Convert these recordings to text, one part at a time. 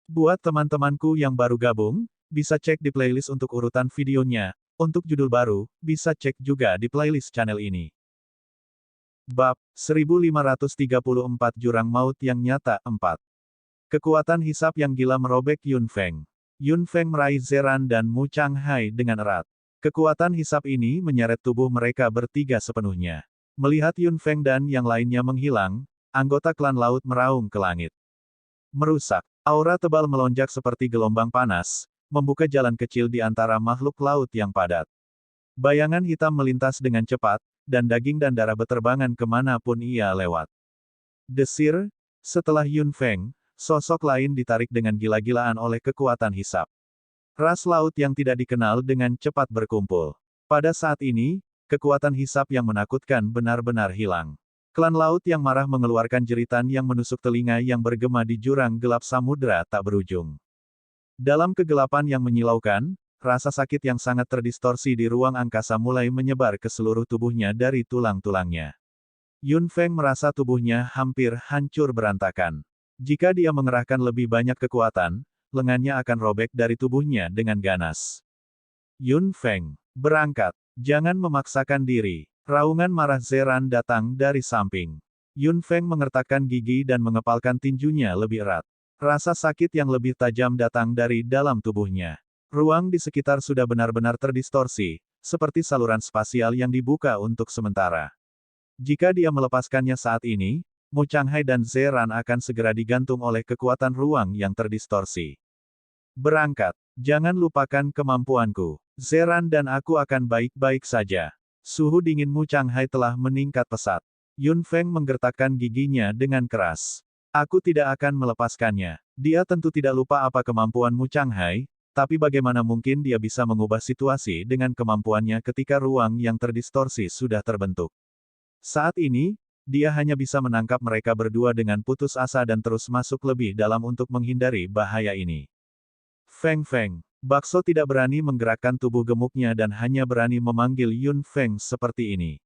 Buat teman-temanku yang baru gabung, bisa cek di playlist untuk urutan videonya. Untuk judul baru, bisa cek juga di playlist channel ini. Bab 1534 Jurang Maut yang Nyata 4. Kekuatan hisap yang gila merobek Yun Feng. Yun Feng meraih Zeran dan Mu Changhai dengan erat. Kekuatan hisap ini menyeret tubuh mereka bertiga sepenuhnya. Melihat Yun Feng dan yang lainnya menghilang, anggota klan laut meraung ke langit. Merusak. Aura tebal melonjak seperti gelombang panas, membuka jalan kecil di antara makhluk laut yang padat. Bayangan hitam melintas dengan cepat, dan daging dan darah beterbangan kemanapun ia lewat. Desir, setelah Yun Feng, sosok lain ditarik dengan gila-gilaan oleh kekuatan hisap. Ras laut yang tidak dikenal dengan cepat berkumpul. Pada saat ini, kekuatan hisap yang menakutkan benar-benar hilang. Klan laut yang marah mengeluarkan jeritan yang menusuk telinga yang bergema di jurang gelap samudera tak berujung. Dalam kegelapan yang menyilaukan, rasa sakit yang sangat terdistorsi di ruang angkasa mulai menyebar ke seluruh tubuhnya dari tulang-tulangnya. Yun Feng merasa tubuhnya hampir hancur berantakan. Jika dia mengerahkan lebih banyak kekuatan, lengannya akan robek dari tubuhnya dengan ganas. Yun Feng, berangkat. Jangan memaksakan diri. Raungan marah Zeran datang dari samping. Yun Feng mengertakkan gigi dan mengepalkan tinjunya lebih erat. Rasa sakit yang lebih tajam datang dari dalam tubuhnya. Ruang di sekitar sudah benar-benar terdistorsi, seperti saluran spasial yang dibuka untuk sementara. Jika dia melepaskannya saat ini, Mu Changhai dan Zeran akan segera digantung oleh kekuatan ruang yang terdistorsi. Berangkat. Jangan lupakan kemampuanku. Zeran dan aku akan baik-baik saja. Suhu dingin Mu Changhai telah meningkat pesat. Yun Feng menggertakkan giginya dengan keras. Aku tidak akan melepaskannya. Dia tentu tidak lupa apa kemampuan Mu Changhai, tapi bagaimana mungkin dia bisa mengubah situasi dengan kemampuannya ketika ruang yang terdistorsi sudah terbentuk. Saat ini, dia hanya bisa menangkap mereka berdua dengan putus asa dan terus masuk lebih dalam untuk menghindari bahaya ini. Feng Feng. Bakso tidak berani menggerakkan tubuh gemuknya dan hanya berani memanggil Yun Feng seperti ini.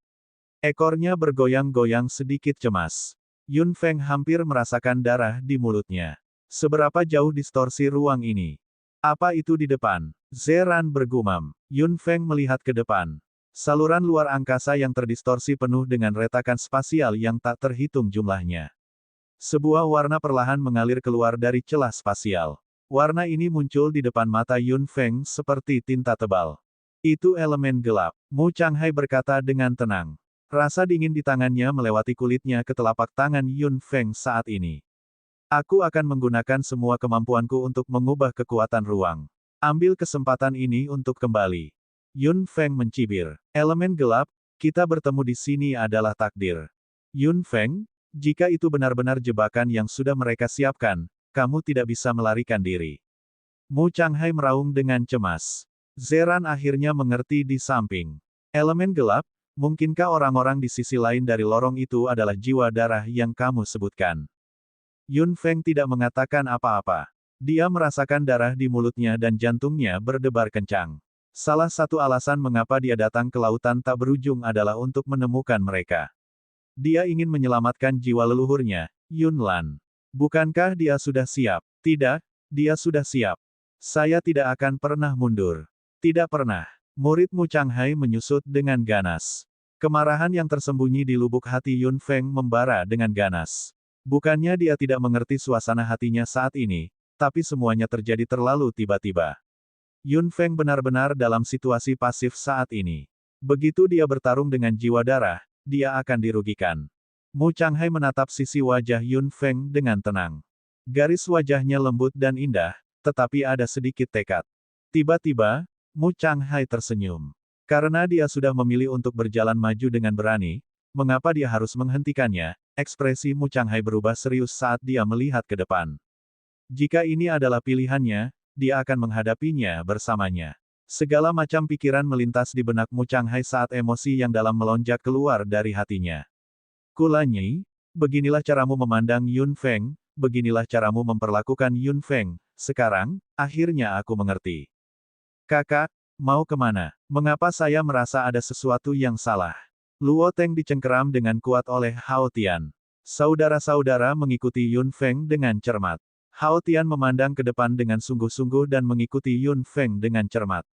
Ekornya bergoyang-goyang sedikit cemas. Yun Feng hampir merasakan darah di mulutnya. Seberapa jauh distorsi ruang ini? Apa itu di depan? Zeran bergumam. Yun Feng melihat ke depan. Saluran luar angkasa yang terdistorsi penuh dengan retakan spasial yang tak terhitung jumlahnya. Sebuah warna perlahan mengalir keluar dari celah spasial. Warna ini muncul di depan mata Yun Feng seperti tinta tebal. Itu elemen gelap, Mu Changhai berkata dengan tenang. Rasa dingin di tangannya melewati kulitnya ke telapak tangan Yun Feng saat ini. Aku akan menggunakan semua kemampuanku untuk mengubah kekuatan ruang. Ambil kesempatan ini untuk kembali. Yun Feng mencibir. Elemen gelap, kita bertemu di sini adalah takdir. Yun Feng, jika itu benar-benar jebakan yang sudah mereka siapkan, kamu tidak bisa melarikan diri. Mu Changhai meraung dengan cemas. Zeran akhirnya mengerti di samping. Elemen gelap, mungkinkah orang-orang di sisi lain dari lorong itu adalah jiwa darah yang kamu sebutkan? Yun Feng tidak mengatakan apa-apa. Dia merasakan darah di mulutnya dan jantungnya berdebar kencang. Salah satu alasan mengapa dia datang ke lautan tak berujung adalah untuk menemukan mereka. Dia ingin menyelamatkan jiwa leluhurnya, Yun Lan. Bukankah dia sudah siap? Tidak, dia sudah siap. Saya tidak akan pernah mundur. Tidak pernah. Murid Mu Changhai menyusut dengan ganas. Kemarahan yang tersembunyi di lubuk hati Yun Feng membara dengan ganas. Bukannya dia tidak mengerti suasana hatinya saat ini, tapi semuanya terjadi terlalu tiba-tiba. Yun Feng benar-benar dalam situasi pasif saat ini. Begitu dia bertarung dengan jiwa darah, dia akan dirugikan. Mu Changhai menatap sisi wajah Yun Feng dengan tenang. Garis wajahnya lembut dan indah, tetapi ada sedikit tekad. Tiba-tiba, Mu Changhai tersenyum. Karena dia sudah memilih untuk berjalan maju dengan berani, mengapa dia harus menghentikannya? Ekspresi Mu Changhai berubah serius saat dia melihat ke depan. Jika ini adalah pilihannya, dia akan menghadapinya bersamanya. Segala macam pikiran melintas di benak Mu Changhai saat emosi yang dalam melonjak keluar dari hatinya. Kulanyi, beginilah caramu memandang Yun Feng, beginilah caramu memperlakukan Yun Feng. Sekarang, akhirnya aku mengerti. Kakak, mau kemana? Mengapa saya merasa ada sesuatu yang salah? Luo Teng dicengkeram dengan kuat oleh Hao Tian. Saudara-saudara mengikuti Yun Feng dengan cermat. Hao Tian memandang ke depan dengan sungguh-sungguh dan mengikuti Yun Feng dengan cermat.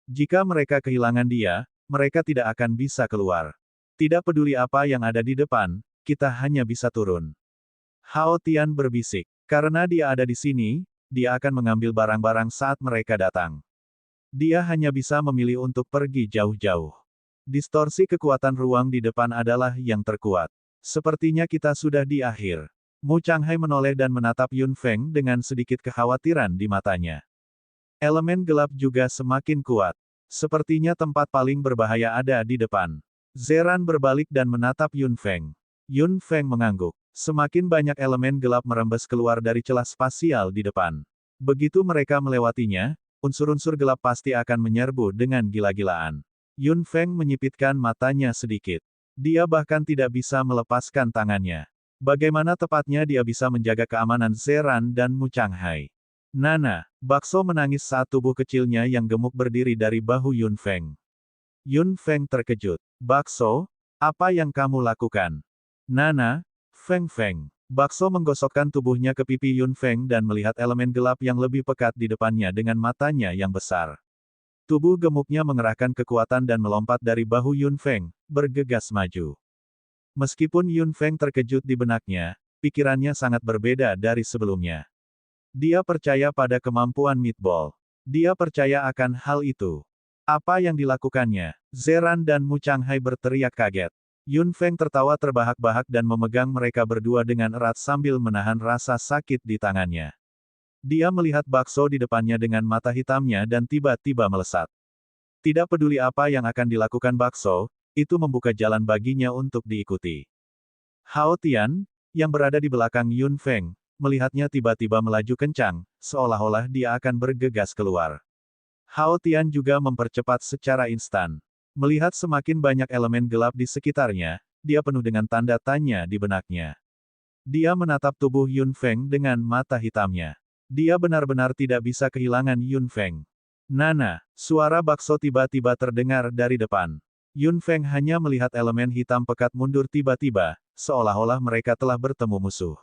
Jika mereka kehilangan dia, mereka tidak akan bisa keluar. Tidak peduli apa yang ada di depan, kita hanya bisa turun. Hao Tian berbisik. Karena dia ada di sini, dia akan mengambil barang-barang saat mereka datang. Dia hanya bisa memilih untuk pergi jauh-jauh. Distorsi kekuatan ruang di depan adalah yang terkuat. Sepertinya kita sudah di akhir. Mu Changhai menoleh dan menatap Yun Feng dengan sedikit kekhawatiran di matanya. Elemen gelap juga semakin kuat. Sepertinya tempat paling berbahaya ada di depan. Zeran berbalik dan menatap Yun Feng. Yun Feng mengangguk. Semakin banyak elemen gelap merembes keluar dari celah spasial di depan. Begitu mereka melewatinya, unsur-unsur gelap pasti akan menyerbu dengan gila-gilaan. Yun Feng menyipitkan matanya sedikit. Dia bahkan tidak bisa melepaskan tangannya. Bagaimana tepatnya dia bisa menjaga keamanan Zeran dan Mu Changhai? Nana, Bakso menangis saat tubuh kecilnya yang gemuk berdiri dari bahu Yun Feng. Yun Feng terkejut. Bakso, apa yang kamu lakukan? Nana, Feng Feng. Bakso menggosokkan tubuhnya ke pipi Yun Feng dan melihat elemen gelap yang lebih pekat di depannya dengan matanya yang besar. Tubuh gemuknya mengerahkan kekuatan dan melompat dari bahu Yun Feng, bergegas maju. Meskipun Yun Feng terkejut di benaknya, pikirannya sangat berbeda dari sebelumnya. Dia percaya pada kemampuan Meatball. Dia percaya akan hal itu. Apa yang dilakukannya? Zeran dan Mu Changhai berteriak kaget. Yun Feng tertawa terbahak-bahak dan memegang mereka berdua dengan erat sambil menahan rasa sakit di tangannya. Dia melihat bakso di depannya dengan mata hitamnya dan tiba-tiba melesat. Tidak peduli apa yang akan dilakukan bakso, itu membuka jalan baginya untuk diikuti. Hao Tian, yang berada di belakang Yun Feng, melihatnya tiba-tiba melaju kencang, seolah-olah dia akan bergegas keluar. Hao Tian juga mempercepat secara instan. Melihat semakin banyak elemen gelap di sekitarnya, dia penuh dengan tanda tanya di benaknya. Dia menatap tubuh Yun Feng dengan mata hitamnya. Dia benar-benar tidak bisa kehilangan Yun Feng. Nana, suara bakso tiba-tiba terdengar dari depan. Yun Feng hanya melihat elemen hitam pekat mundur tiba-tiba, seolah-olah mereka telah bertemu musuh.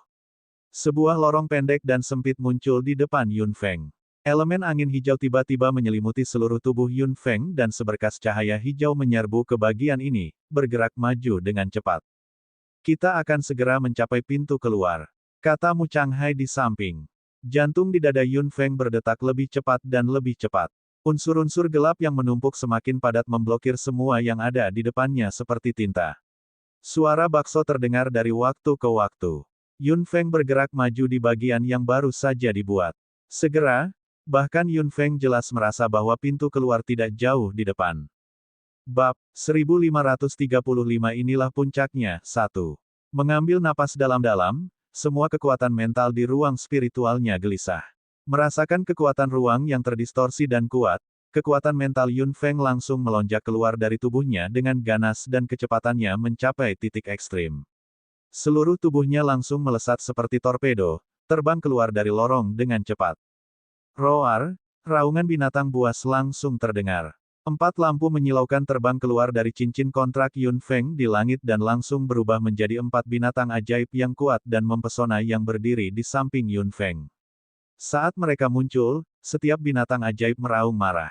Sebuah lorong pendek dan sempit muncul di depan Yun Feng. Elemen angin hijau tiba-tiba menyelimuti seluruh tubuh Yun Feng dan seberkas cahaya hijau menyerbu ke bagian ini, bergerak maju dengan cepat. Kita akan segera mencapai pintu keluar, kata Mu Changhai di samping. Jantung di dada Yun Feng berdetak lebih cepat dan lebih cepat. Unsur-unsur gelap yang menumpuk semakin padat memblokir semua yang ada di depannya seperti tinta. Suara bakso terdengar dari waktu ke waktu. Yun Feng bergerak maju di bagian yang baru saja dibuat. Segera, bahkan Yun Feng jelas merasa bahwa pintu keluar tidak jauh di depan. Bab 1535 inilah puncaknya. 1. Mengambil napas dalam-dalam, semua kekuatan mental di ruang spiritualnya gelisah. Merasakan kekuatan ruang yang terdistorsi dan kuat, kekuatan mental Yun Feng langsung melonjak keluar dari tubuhnya dengan ganas dan kecepatannya mencapai titik ekstrim. Seluruh tubuhnya langsung melesat seperti torpedo, terbang keluar dari lorong dengan cepat. Roar, raungan binatang buas langsung terdengar. 4 lampu menyilaukan terbang keluar dari cincin kontrak Yun Feng di langit dan langsung berubah menjadi 4 binatang ajaib yang kuat dan mempesona yang berdiri di samping Yun Feng. Saat mereka muncul, setiap binatang ajaib meraung marah.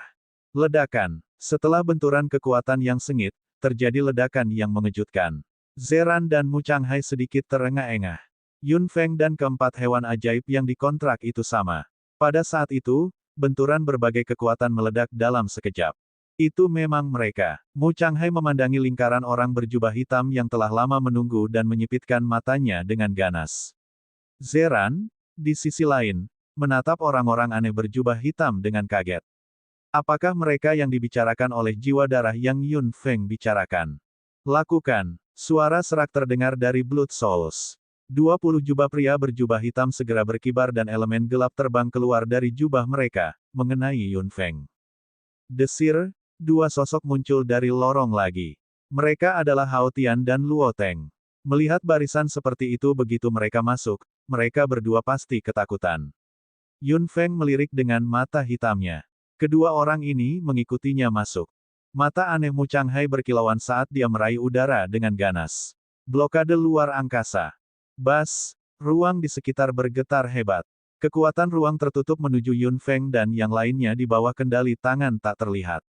Ledakan. Setelah benturan kekuatan yang sengit, terjadi ledakan yang mengejutkan. Zeran dan Mu Changhai sedikit terengah-engah. Yun Feng dan keempat hewan ajaib yang dikontrak itu sama. Pada saat itu, benturan berbagai kekuatan meledak dalam sekejap. Itu memang mereka. Mu Changhai memandangi lingkaran orang berjubah hitam yang telah lama menunggu dan menyipitkan matanya dengan ganas. Zeran, di sisi lain, menatap orang-orang aneh berjubah hitam dengan kaget. Apakah mereka yang dibicarakan oleh jiwa darah yang Yun Feng bicarakan? Lakukan. Suara serak terdengar dari Blood Souls. 20 jubah pria berjubah hitam segera berkibar dan elemen gelap terbang keluar dari jubah mereka, mengenai Yun Feng. Desir, 2 sosok muncul dari lorong lagi. Mereka adalah Hao Tian dan Luo Teng. Melihat barisan seperti itu begitu mereka masuk, mereka berdua pasti ketakutan. Yun Feng melirik dengan mata hitamnya. Kedua orang ini mengikutinya masuk. Mata aneh Mu Changhai berkilauan saat dia meraih udara dengan ganas. Blokade luar angkasa. Bas, ruang di sekitar bergetar hebat. Kekuatan ruang tertutup menuju Yun Feng dan yang lainnya di bawah kendali tangan tak terlihat.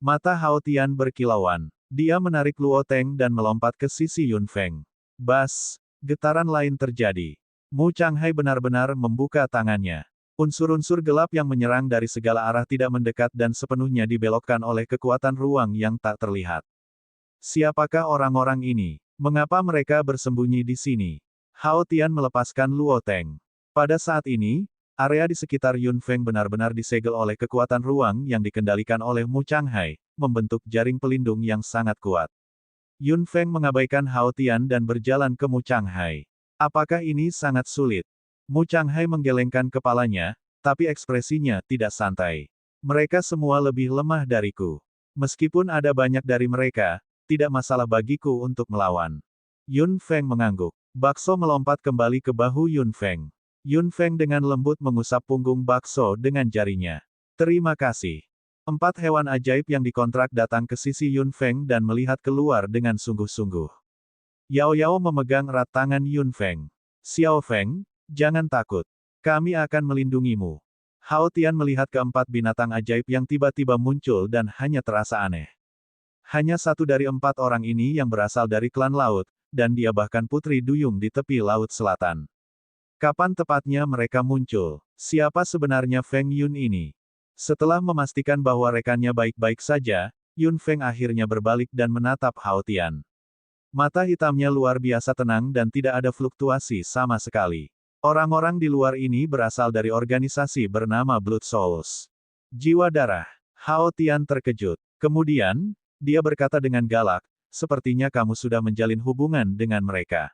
Mata Hao Tian berkilauan. Dia menarik Luo Teng dan melompat ke sisi Yun Feng. Bas! Getaran lain terjadi. Mu Changhai benar-benar membuka tangannya. Unsur-unsur gelap yang menyerang dari segala arah tidak mendekat dan sepenuhnya dibelokkan oleh kekuatan ruang yang tak terlihat. Siapakah orang-orang ini? Mengapa mereka bersembunyi di sini? Hao Tian melepaskan Luo Teng. Pada saat ini, area di sekitar Yun Feng benar-benar disegel oleh kekuatan ruang yang dikendalikan oleh Mu Changhai, membentuk jaring pelindung yang sangat kuat. Yun Feng mengabaikan Hao Tian dan berjalan ke Mu Changhai. Apakah ini sangat sulit? Mu Changhai menggelengkan kepalanya, tapi ekspresinya tidak santai. Mereka semua lebih lemah dariku. Meskipun ada banyak dari mereka, tidak masalah bagiku untuk melawan. Yun Feng mengangguk. Bakso melompat kembali ke bahu Yun Feng. Yun Feng dengan lembut mengusap punggung bakso dengan jarinya. Terima kasih. 4 hewan ajaib yang dikontrak datang ke sisi Yun Feng dan melihat keluar dengan sungguh-sungguh. Yao Yao memegang erat tangan Yun Feng. Xiao Feng, jangan takut. Kami akan melindungimu. Hao Tian melihat keempat binatang ajaib yang tiba-tiba muncul dan hanya terasa aneh. Hanya satu dari 4 orang ini yang berasal dari klan laut, dan dia bahkan putri duyung di tepi laut selatan. Kapan tepatnya mereka muncul? Siapa sebenarnya Feng Yun ini? Setelah memastikan bahwa rekannya baik-baik saja, Yun Feng akhirnya berbalik dan menatap Hao Tian. Mata hitamnya luar biasa tenang dan tidak ada fluktuasi sama sekali. Orang-orang di luar ini berasal dari organisasi bernama Blood Souls. Jiwa darah. Hao Tian terkejut. Kemudian, dia berkata dengan galak, sepertinya kamu sudah menjalin hubungan dengan mereka.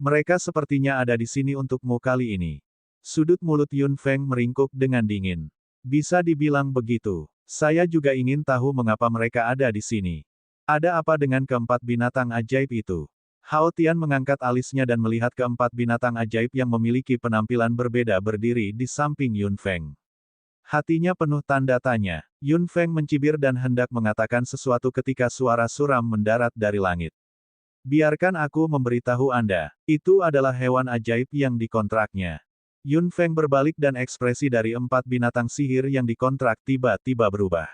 Mereka sepertinya ada di sini untukmu kali ini. Sudut mulut Yun Feng meringkuk dengan dingin. Bisa dibilang begitu. Saya juga ingin tahu mengapa mereka ada di sini. Ada apa dengan keempat binatang ajaib itu? Hao Tian mengangkat alisnya dan melihat keempat binatang ajaib yang memiliki penampilan berbeda berdiri di samping Yun Feng. Hatinya penuh tanda tanya. Yun Feng mencibir dan hendak mengatakan sesuatu ketika suara suram mendarat dari langit. Biarkan aku memberitahu Anda, itu adalah hewan ajaib yang dikontraknya. Yun Feng berbalik dan ekspresi dari 4 binatang sihir yang dikontrak tiba-tiba berubah.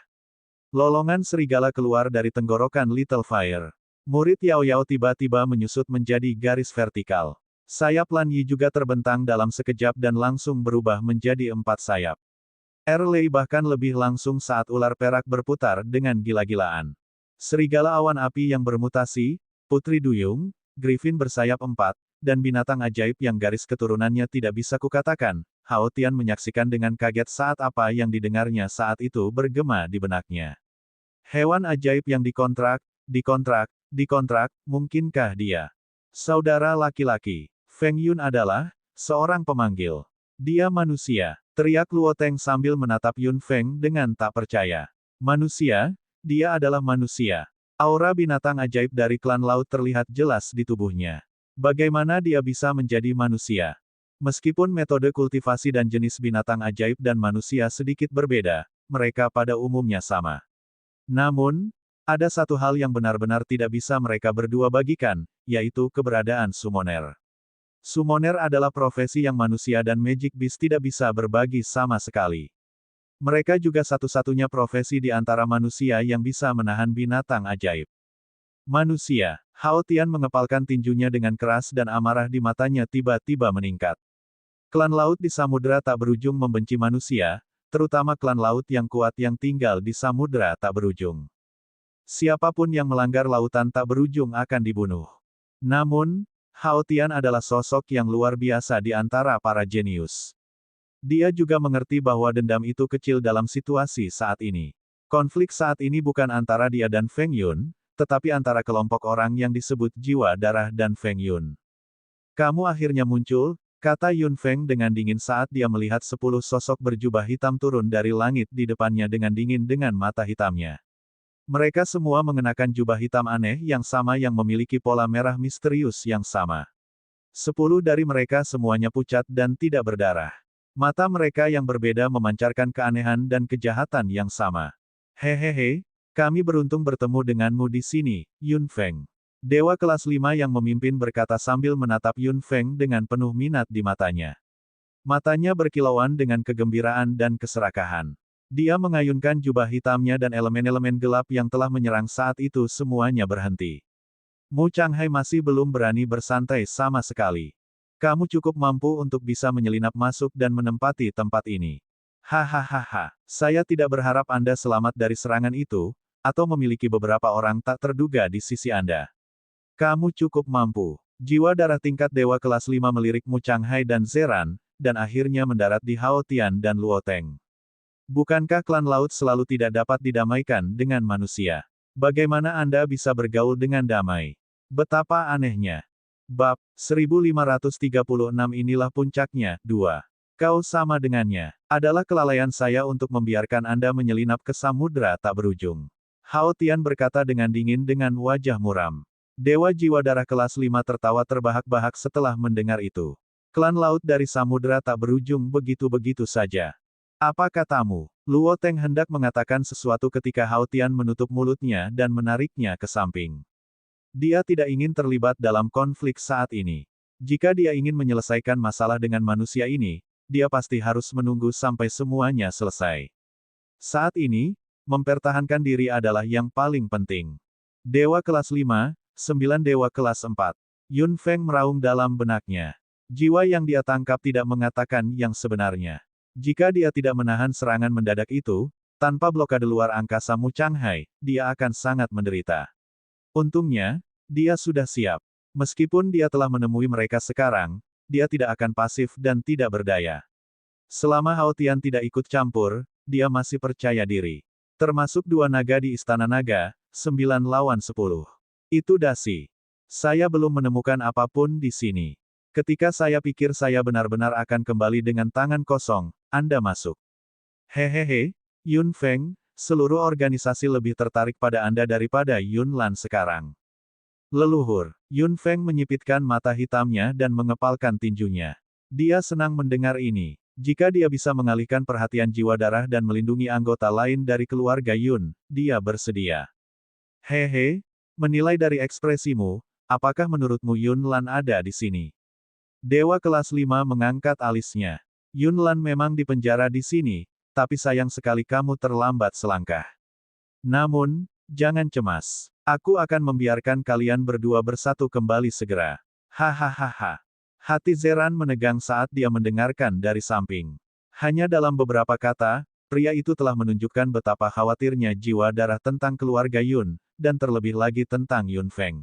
Lolongan serigala keluar dari tenggorokan Little Fire. Murid Yao Yao tiba-tiba menyusut menjadi garis vertikal. Sayap Lan Yi juga terbentang dalam sekejap dan langsung berubah menjadi 4 sayap. Erlei bahkan lebih langsung saat ular perak berputar dengan gila-gilaan. Serigala awan api yang bermutasi, putri duyung, griffin bersayap 4, dan binatang ajaib yang garis keturunannya tidak bisa kukatakan. Hao Tian menyaksikan dengan kaget saat apa yang didengarnya saat itu bergema di benaknya. Hewan ajaib yang dikontrak, mungkinkah dia? Saudara laki-laki, Feng Yun adalah seorang pemanggil. Dia manusia, teriak Luo Teng sambil menatap Yun Feng dengan tak percaya. Manusia? Dia adalah manusia. Aura binatang ajaib dari klan laut terlihat jelas di tubuhnya. Bagaimana dia bisa menjadi manusia? Meskipun metode kultivasi dan jenis binatang ajaib dan manusia sedikit berbeda, mereka pada umumnya sama. Namun, ada satu hal yang benar-benar tidak bisa mereka berdua bagikan, yaitu keberadaan summoner. Summoner adalah profesi yang manusia dan Magic Beast tidak bisa berbagi sama sekali. Mereka juga satu-satunya profesi di antara manusia yang bisa menahan binatang ajaib. Manusia. Hao Tian mengepalkan tinjunya dengan keras dan amarah di matanya tiba-tiba meningkat. Klan laut di samudera tak berujung membenci manusia, terutama klan laut yang kuat yang tinggal di samudera tak berujung. Siapapun yang melanggar lautan tak berujung akan dibunuh. Namun, Hao Tian adalah sosok yang luar biasa di antara para jenius. Dia juga mengerti bahwa dendam itu kecil dalam situasi saat ini. Konflik saat ini bukan antara dia dan Feng Yun, tetapi antara kelompok orang yang disebut jiwa darah dan Feng Yun. Kamu akhirnya muncul, kata Yun Feng dengan dingin saat dia melihat 10 sosok berjubah hitam turun dari langit di depannya dengan dingin dengan mata hitamnya. Mereka semua mengenakan jubah hitam aneh yang sama yang memiliki pola merah misterius yang sama. 10 dari mereka semuanya pucat dan tidak berdarah. Mata mereka yang berbeda memancarkan keanehan dan kejahatan yang sama. Hehehe, kami beruntung bertemu denganmu di sini, Yun Feng. Dewa kelas 5 yang memimpin berkata sambil menatap Yun Feng dengan penuh minat di matanya. Matanya berkilauan dengan kegembiraan dan keserakahan. Dia mengayunkan jubah hitamnya dan elemen-elemen gelap yang telah menyerang saat itu semuanya berhenti. Mu Changhai masih belum berani bersantai sama sekali. Kamu cukup mampu untuk bisa menyelinap masuk dan menempati tempat ini. Hahaha, saya tidak berharap Anda selamat dari serangan itu, atau memiliki beberapa orang tak terduga di sisi Anda. Kamu cukup mampu. Jiwa darah tingkat dewa kelas 5 melirik Mu Changhai dan Zeran, dan akhirnya mendarat di Hao Tian dan Luo Teng. Bukankah klan laut selalu tidak dapat didamaikan dengan manusia? Bagaimana Anda bisa bergaul dengan damai? Betapa anehnya. Bab 1536 inilah puncaknya, 2. Kau sama dengannya. Adalah kelalaian saya untuk membiarkan Anda menyelinap ke samudra tak berujung. Hao Tian berkata dengan dingin dengan wajah muram. Dewa jiwa darah kelas 5 tertawa terbahak-bahak setelah mendengar itu. Klan laut dari samudra tak berujung begitu-begitu saja. Apa katamu? Luo Teng hendak mengatakan sesuatu ketika Hao Tian menutup mulutnya dan menariknya ke samping. Dia tidak ingin terlibat dalam konflik saat ini. Jika dia ingin menyelesaikan masalah dengan manusia ini, dia pasti harus menunggu sampai semuanya selesai. Saat ini, mempertahankan diri adalah yang paling penting. Dewa kelas 5, 9 dewa kelas 4. Yun Feng meraung dalam benaknya. Jiwa yang dia tangkap tidak mengatakan yang sebenarnya. Jika dia tidak menahan serangan mendadak itu, tanpa blokade luar angkasa Mu Changhai, dia akan sangat menderita. Untungnya, dia sudah siap. Meskipun dia telah menemui mereka sekarang, dia tidak akan pasif dan tidak berdaya. Selama Hao Tian tidak ikut campur, dia masih percaya diri. Termasuk 2 naga di Istana Naga, 9 lawan 10. Itu dasi. Saya belum menemukan apapun di sini. Ketika saya pikir saya benar-benar akan kembali dengan tangan kosong, Anda masuk. Hehehe, Yun Feng, seluruh organisasi lebih tertarik pada Anda daripada Yun Lan sekarang. Leluhur, Yun Feng menyipitkan mata hitamnya dan mengepalkan tinjunya. Dia senang mendengar ini. Jika dia bisa mengalihkan perhatian jiwa darah dan melindungi anggota lain dari keluarga Yun, dia bersedia. Hehe, menilai dari ekspresimu, apakah menurutmu Yun Lan ada di sini? Dewa kelas 5 mengangkat alisnya. Yun Lan memang dipenjara di sini, tapi sayang sekali kamu terlambat selangkah. Namun, jangan cemas. Aku akan membiarkan kalian berdua bersatu kembali segera. Hahaha. Hati Zeran menegang saat dia mendengarkan dari samping. Hanya dalam beberapa kata, pria itu telah menunjukkan betapa khawatirnya jiwa darah tentang keluarga Yun, dan terlebih lagi tentang Yun Feng.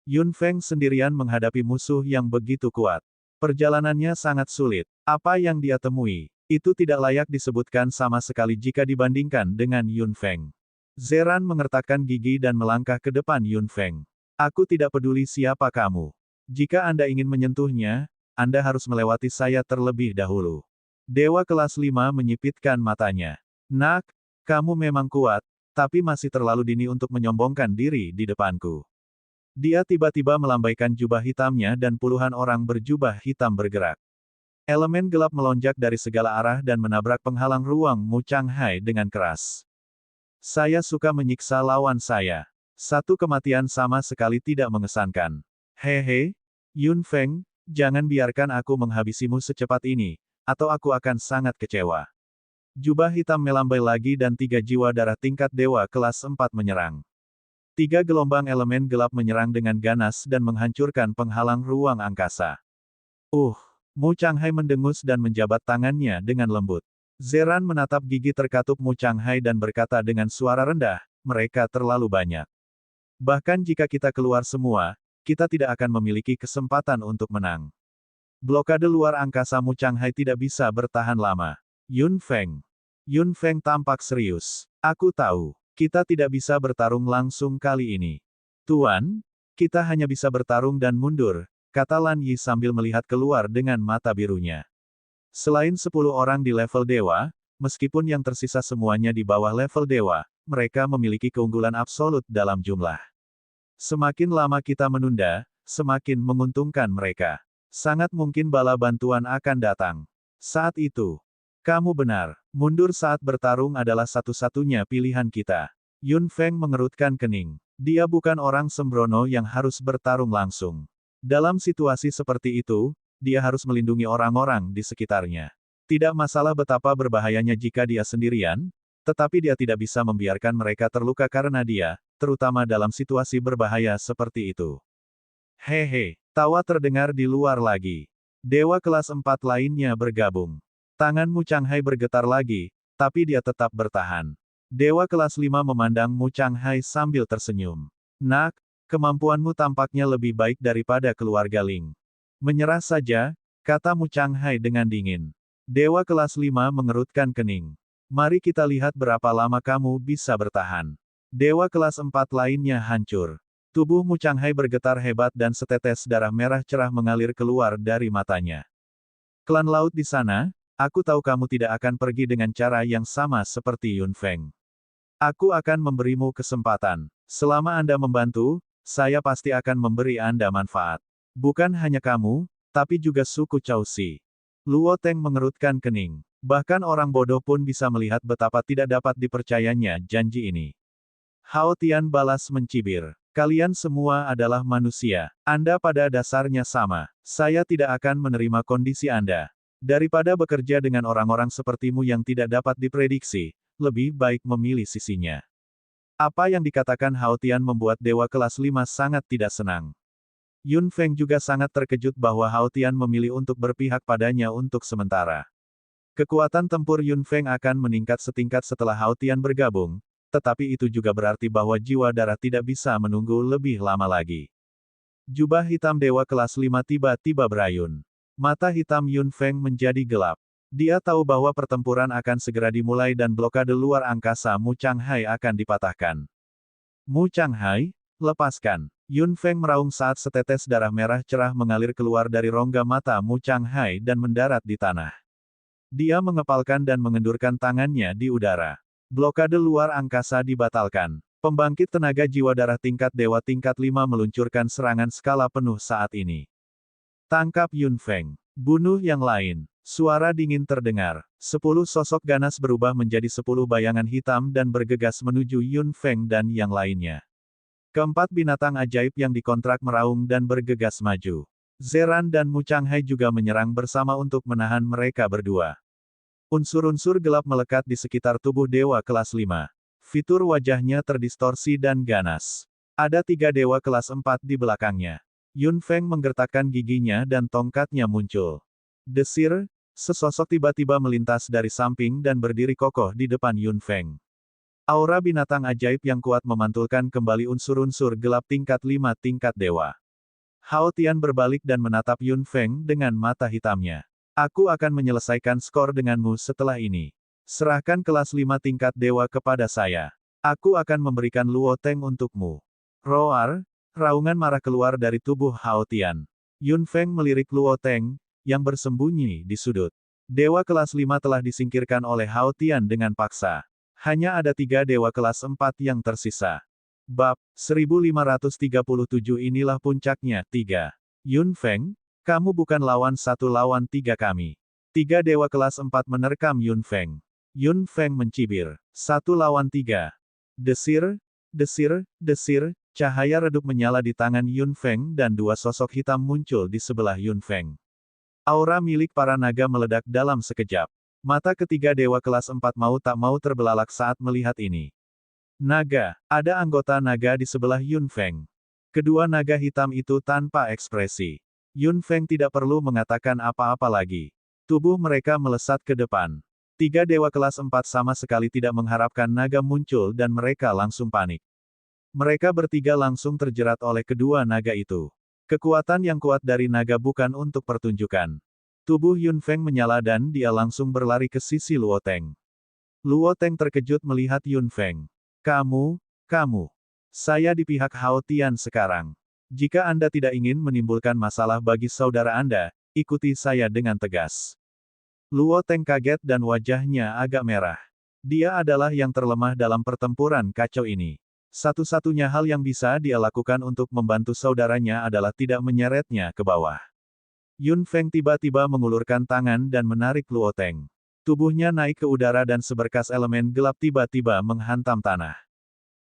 Yun Feng sendirian menghadapi musuh yang begitu kuat. Perjalanannya sangat sulit. Apa yang dia temui, itu tidak layak disebutkan sama sekali jika dibandingkan dengan Yun Feng. Zeran mengertakkan gigi dan melangkah ke depan Yun Feng. Aku tidak peduli siapa kamu. Jika Anda ingin menyentuhnya, Anda harus melewati saya terlebih dahulu. Dewa kelas 5 menyipitkan matanya. Nak, kamu memang kuat, tapi masih terlalu dini untuk menyombongkan diri di depanku. Dia tiba-tiba melambaikan jubah hitamnya dan puluhan orang berjubah hitam bergerak. Elemen gelap melonjak dari segala arah dan menabrak penghalang ruang Mu Changhai dengan keras. Saya suka menyiksa lawan saya. Satu kematian sama sekali tidak mengesankan. Hehe, Yun Feng, jangan biarkan aku menghabisimu secepat ini, atau aku akan sangat kecewa. Jubah hitam melambai lagi dan 3 jiwa darah tingkat dewa kelas 4 menyerang. 3 gelombang elemen gelap menyerang dengan ganas dan menghancurkan penghalang ruang angkasa. Mu Changhai mendengus dan menjabat tangannya dengan lembut. Zeran menatap gigi terkatup Mu Changhai dan berkata dengan suara rendah, mereka terlalu banyak. Bahkan jika kita keluar semua, kita tidak akan memiliki kesempatan untuk menang. Blokade luar angkasa Mu Changhai tidak bisa bertahan lama. Yun Feng. Yun Feng tampak serius. Aku tahu. Kita tidak bisa bertarung langsung kali ini. Tuan, kita hanya bisa bertarung dan mundur, kata Lan Yi sambil melihat keluar dengan mata birunya. Selain 10 orang di level dewa, meskipun yang tersisa semuanya di bawah level dewa, mereka memiliki keunggulan absolut dalam jumlah. Semakin lama kita menunda, semakin menguntungkan mereka. Sangat mungkin bala bantuan akan datang. Saat itu, kamu benar. Mundur saat bertarung adalah satu-satunya pilihan kita. Yun Feng mengerutkan kening. Dia bukan orang sembrono yang harus bertarung langsung. Dalam situasi seperti itu, dia harus melindungi orang-orang di sekitarnya. Tidak masalah betapa berbahayanya jika dia sendirian, tetapi dia tidak bisa membiarkan mereka terluka karena dia, terutama dalam situasi berbahaya seperti itu. Hehe, tawa terdengar di luar lagi. Dewa kelas 4 lainnya bergabung. Tangan Mu Changhai bergetar lagi, tapi dia tetap bertahan. Dewa kelas 5 memandang Mu Changhai sambil tersenyum. Nak, kemampuanmu tampaknya lebih baik daripada keluarga Ling. Menyerah saja, kata Mu Changhai dengan dingin. Dewa kelas 5 mengerutkan kening. Mari kita lihat berapa lama kamu bisa bertahan. Dewa kelas 4 lainnya hancur. Tubuh Mu Changhai bergetar hebat dan setetes darah merah cerah mengalir keluar dari matanya. Klan laut di sana, aku tahu kamu tidak akan pergi dengan cara yang sama seperti Yun Feng. Aku akan memberimu kesempatan. Selama Anda membantu, saya pasti akan memberi Anda manfaat. Bukan hanya kamu, tapi juga suku Cao Si. Luo Teng mengerutkan kening. Bahkan orang bodoh pun bisa melihat betapa tidak dapat dipercayanya janji ini. Hao Tian balas mencibir. Kalian semua adalah manusia. Anda pada dasarnya sama. Saya tidak akan menerima kondisi Anda. Daripada bekerja dengan orang-orang sepertimu yang tidak dapat diprediksi, lebih baik memilih sisinya. Apa yang dikatakan Hao Tian membuat Dewa kelas 5 sangat tidak senang. Yun Feng juga sangat terkejut bahwa Hao Tian memilih untuk berpihak padanya untuk sementara. Kekuatan tempur Yun Feng akan meningkat setingkat setelah Hao Tian bergabung, tetapi itu juga berarti bahwa jiwa darah tidak bisa menunggu lebih lama lagi. Jubah hitam Dewa kelas 5 tiba-tiba berayun. Mata hitam Yun Feng menjadi gelap. Dia tahu bahwa pertempuran akan segera dimulai dan blokade luar angkasa Mu Changhai akan dipatahkan. Mu Changhai, lepaskan. Yun Feng meraung saat setetes darah merah cerah mengalir keluar dari rongga mata Mu Changhai dan mendarat di tanah. Dia mengepalkan dan mengendurkan tangannya di udara. Blokade luar angkasa dibatalkan. Pembangkit tenaga jiwa darah tingkat dewa tingkat 5 meluncurkan serangan skala penuh saat ini. Tangkap Yun Feng. Bunuh yang lain. Suara dingin terdengar. 10 sosok ganas berubah menjadi 10 bayangan hitam dan bergegas menuju Yun Feng dan yang lainnya. Keempat binatang ajaib yang dikontrak meraung dan bergegas maju. Zeran dan Mu Changhai juga menyerang bersama untuk menahan mereka berdua. Unsur-unsur gelap melekat di sekitar tubuh dewa kelas 5. Fitur wajahnya terdistorsi dan ganas. Ada 3 dewa kelas 4 di belakangnya. Yun Feng menggertakkan giginya dan tongkatnya muncul. Desir, sesosok tiba-tiba melintas dari samping dan berdiri kokoh di depan Yun Feng. Aura binatang ajaib yang kuat memantulkan kembali unsur-unsur gelap tingkat 5 tingkat dewa. Hao Tian berbalik dan menatap Yun Feng dengan mata hitamnya. Aku akan menyelesaikan skor denganmu setelah ini. Serahkan kelas 5 tingkat dewa kepada saya. Aku akan memberikan Luo Teng untukmu. Roar, raungan marah keluar dari tubuh Hao Tian. Yun Feng melirik Luo Teng, yang bersembunyi di sudut. Dewa kelas 5 telah disingkirkan oleh Hao Tian dengan paksa. Hanya ada 3 dewa kelas 4 yang tersisa. Bab 1537 inilah puncaknya. 3. Yun Feng, kamu bukan lawan 1 lawan 3 kami. 3 dewa kelas 4 menerkam Yun Feng. Yun Feng mencibir. 1 lawan 3. Desir, desir, desir, cahaya redup menyala di tangan Yun Feng dan 2 sosok hitam muncul di sebelah Yun Feng. Aura milik para naga meledak dalam sekejap. Mata ketiga dewa kelas 4 mau tak mau terbelalak saat melihat ini. Naga, ada anggota naga di sebelah Yun Feng. Kedua naga hitam itu tanpa ekspresi. Yun Feng tidak perlu mengatakan apa-apa lagi. Tubuh mereka melesat ke depan. 3 dewa kelas 4 sama sekali tidak mengharapkan naga muncul dan mereka langsung panik. Mereka bertiga langsung terjerat oleh kedua naga itu. Kekuatan yang kuat dari naga bukan untuk pertunjukan. Tubuh Yun Feng menyala dan dia langsung berlari ke sisi Luo Teng. Luo Teng terkejut melihat Yun Feng. Kamu. Saya di pihak Hao Tian sekarang. Jika Anda tidak ingin menimbulkan masalah bagi saudara Anda, ikuti saya dengan tegas. Luo Teng kaget dan wajahnya agak merah. Dia adalah yang terlemah dalam pertempuran kacau ini. Satu-satunya hal yang bisa dia lakukan untuk membantu saudaranya adalah tidak menyeretnya ke bawah. Yun Feng tiba-tiba mengulurkan tangan dan menarik Luo Teng. Tubuhnya naik ke udara dan seberkas elemen gelap tiba-tiba menghantam tanah.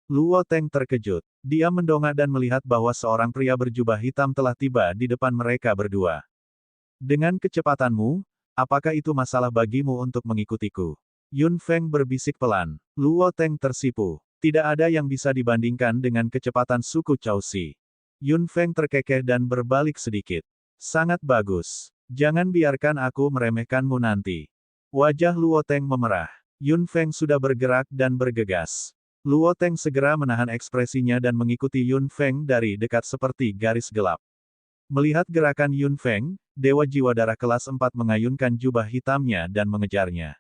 Luo Teng terkejut. Dia mendongak dan melihat bahwa seorang pria berjubah hitam telah tiba di depan mereka berdua. Dengan kecepatanmu, apakah itu masalah bagimu untuk mengikutiku? Yun Feng berbisik pelan. Luo Teng tersipu. Tidak ada yang bisa dibandingkan dengan kecepatan suku Cao Xi. Yun Feng terkekeh dan berbalik sedikit. Sangat bagus. Jangan biarkan aku meremehkanmu nanti. Wajah Luo Teng memerah. Yun Feng sudah bergerak dan bergegas. Luo Teng segera menahan ekspresinya dan mengikuti Yun Feng dari dekat seperti garis gelap. Melihat gerakan Yun Feng, Dewa Jiwa Darah kelas 4 mengayunkan jubah hitamnya dan mengejarnya.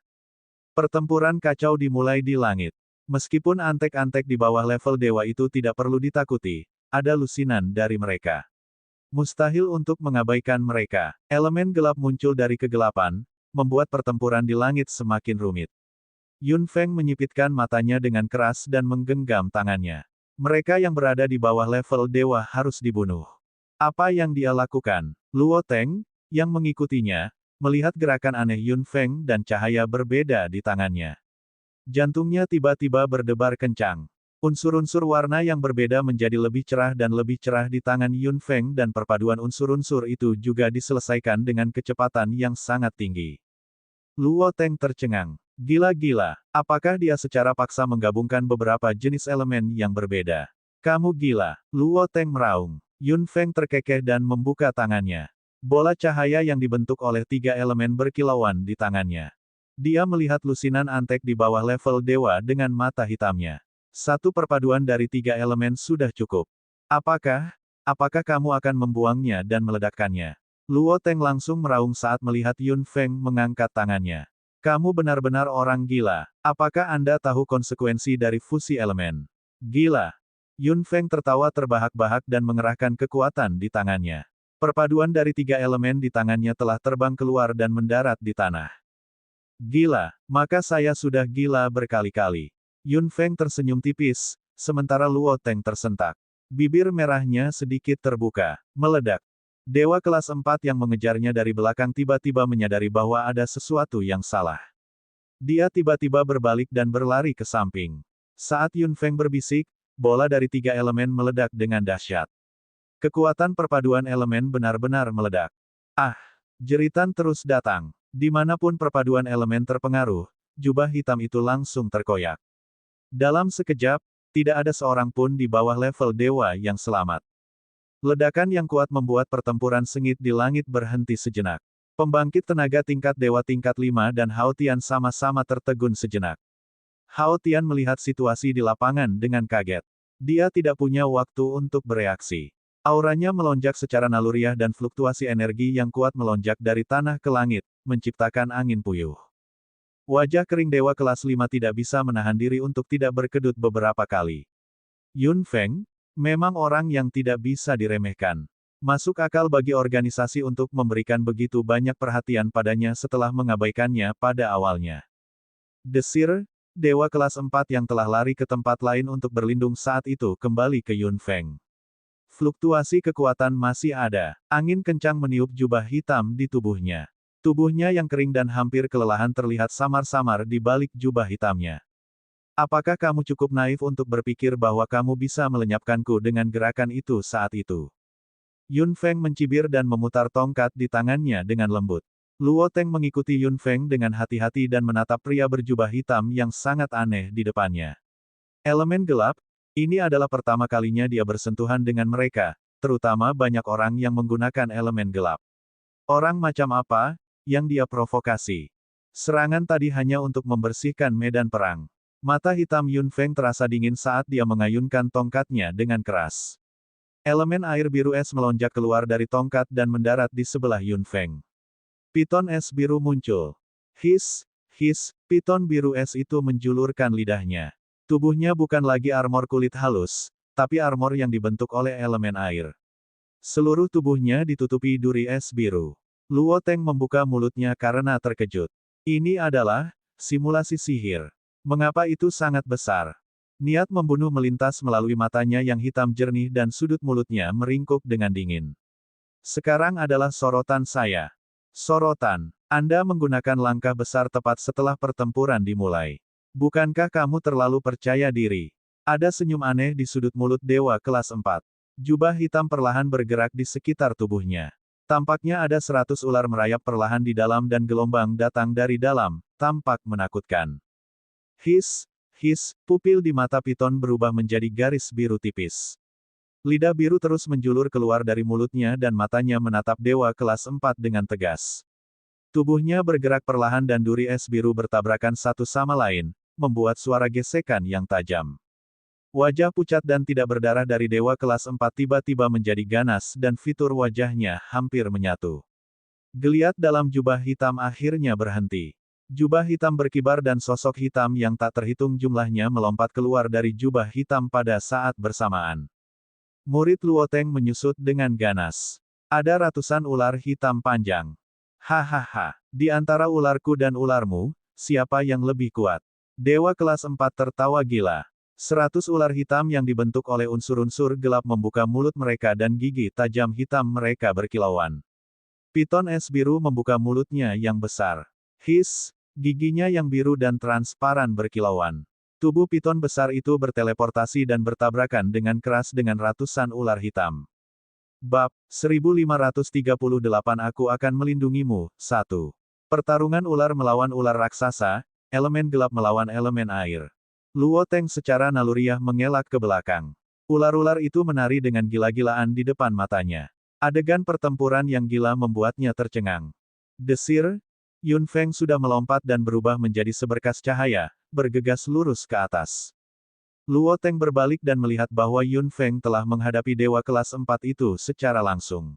Pertempuran kacau dimulai di langit. Meskipun antek-antek di bawah level dewa itu tidak perlu ditakuti, ada lusinan dari mereka. Mustahil untuk mengabaikan mereka. Elemen gelap muncul dari kegelapan, membuat pertempuran di langit semakin rumit. Yun Feng menyipitkan matanya dengan keras dan menggenggam tangannya. Mereka yang berada di bawah level dewa harus dibunuh. Apa yang dia lakukan? Luo Teng, yang mengikutinya, melihat gerakan aneh Yun Feng dan cahaya berbeda di tangannya. Jantungnya tiba-tiba berdebar kencang. Unsur-unsur warna yang berbeda menjadi lebih cerah dan lebih cerah di tangan Yun Feng dan perpaduan unsur-unsur itu juga diselesaikan dengan kecepatan yang sangat tinggi. Luo Teng tercengang. Gila-gila, apakah dia secara paksa menggabungkan beberapa jenis elemen yang berbeda? Kamu gila, Luo Teng meraung. Yun Feng terkekeh dan membuka tangannya. Bola cahaya yang dibentuk oleh 3 elemen berkilauan di tangannya. Dia melihat lusinan antek di bawah level dewa dengan mata hitamnya. Satu perpaduan dari 3 elemen sudah cukup. Apakah kamu akan membuangnya dan meledakkannya? Luo Teng langsung meraung saat melihat Yun Feng mengangkat tangannya. Kamu benar-benar orang gila. Apakah Anda tahu konsekuensi dari fusi elemen? Gila. Yun Feng tertawa terbahak-bahak dan mengerahkan kekuatan di tangannya. Perpaduan dari 3 elemen di tangannya telah terbang keluar dan mendarat di tanah. Gila, maka saya sudah gila berkali-kali. Yun Feng tersenyum tipis, sementara Luo Teng tersentak. Bibir merahnya sedikit terbuka, meledak. Dewa kelas 4 yang mengejarnya dari belakang tiba-tiba menyadari bahwa ada sesuatu yang salah. Dia tiba-tiba berbalik dan berlari ke samping. Saat Yun Feng berbisik, bola dari 3 elemen meledak dengan dahsyat. Kekuatan perpaduan elemen benar-benar meledak. Ah! Jeritan terus datang. Dimanapun perpaduan elemen terpengaruh, jubah hitam itu langsung terkoyak. Dalam sekejap, tidak ada seorang pun di bawah level dewa yang selamat. Ledakan yang kuat membuat pertempuran sengit di langit berhenti sejenak. Pembangkit tenaga tingkat dewa tingkat 5 dan Hao Tian sama-sama tertegun sejenak. Hao Tian melihat situasi di lapangan dengan kaget. Dia tidak punya waktu untuk bereaksi. Auranya melonjak secara naluriah dan fluktuasi energi yang kuat melonjak dari tanah ke langit, menciptakan angin puyuh. Wajah kering dewa kelas 5 tidak bisa menahan diri untuk tidak berkedut beberapa kali. Yun Feng, memang orang yang tidak bisa diremehkan. Masuk akal bagi organisasi untuk memberikan begitu banyak perhatian padanya setelah mengabaikannya pada awalnya. Desir, dewa kelas 4 yang telah lari ke tempat lain untuk berlindung saat itu kembali ke Yun Feng. Fluktuasi kekuatan masih ada. Angin kencang meniup jubah hitam di tubuhnya. Tubuhnya yang kering dan hampir kelelahan terlihat samar-samar di balik jubah hitamnya. Apakah kamu cukup naif untuk berpikir bahwa kamu bisa melenyapkanku dengan gerakan itu saat itu? Yun Feng mencibir dan memutar tongkat di tangannya dengan lembut. Luo Teng mengikuti Yun Feng dengan hati-hati dan menatap pria berjubah hitam yang sangat aneh di depannya. Elemen gelap, ini adalah pertama kalinya dia bersentuhan dengan mereka, terutama banyak orang yang menggunakan elemen gelap. Orang macam apa yang dia provokasi? Serangan tadi hanya untuk membersihkan medan perang. Mata hitam Yun Feng terasa dingin saat dia mengayunkan tongkatnya dengan keras. Elemen air biru es melonjak keluar dari tongkat dan mendarat di sebelah Yun Feng. Piton es biru muncul. His, piton biru es itu menjulurkan lidahnya. Tubuhnya bukan lagi armor kulit halus, tapi armor yang dibentuk oleh elemen air. Seluruh tubuhnya ditutupi duri es biru. Luo Teng membuka mulutnya karena terkejut. Ini adalah simulasi sihir. Mengapa itu sangat besar? Niat membunuh melintas melalui matanya yang hitam jernih dan sudut mulutnya meringkuk dengan dingin. Sekarang adalah sorotan saya. Sorotan. Anda menggunakan langkah besar tepat setelah pertempuran dimulai. Bukankah kamu terlalu percaya diri? Ada senyum aneh di sudut mulut dewa kelas 4. Jubah hitam perlahan bergerak di sekitar tubuhnya. Tampaknya ada 100 ular merayap perlahan di dalam dan gelombang datang dari dalam, tampak menakutkan. His, pupil di mata piton berubah menjadi garis biru tipis. Lidah biru terus menjulur keluar dari mulutnya dan matanya menatap dewa kelas 4 dengan tegas. Tubuhnya bergerak perlahan dan duri es biru bertabrakan satu sama lain, membuat suara gesekan yang tajam. Wajah pucat dan tidak berdarah dari dewa kelas 4 tiba-tiba menjadi ganas dan fitur wajahnya hampir menyatu. Geliat dalam jubah hitam akhirnya berhenti. Jubah hitam berkibar dan sosok hitam yang tak terhitung jumlahnya melompat keluar dari jubah hitam pada saat bersamaan. Murid Luoteng menyusut dengan ganas. Ada ratusan ular hitam panjang. Hahaha, di antara ularku dan ularmu, siapa yang lebih kuat? Dewa kelas 4 tertawa gila. 100 ular hitam yang dibentuk oleh unsur-unsur gelap membuka mulut mereka dan gigi tajam hitam mereka berkilauan. Piton es biru membuka mulutnya yang besar. Giginya yang biru dan transparan berkilauan. Tubuh piton besar itu berteleportasi dan bertabrakan dengan keras dengan ratusan ular hitam. Bab 1538 Aku akan melindungimu. 1. Pertarungan ular melawan ular raksasa, elemen gelap melawan elemen air. Luoteng secara naluriah mengelak ke belakang. Ular-ular itu menari dengan gila-gilaan di depan matanya. Adegan pertempuran yang gila membuatnya tercengang. Desir, Yun Feng sudah melompat dan berubah menjadi seberkas cahaya, bergegas lurus ke atas. Luoteng berbalik dan melihat bahwa Yun Feng telah menghadapi dewa kelas 4 itu secara langsung.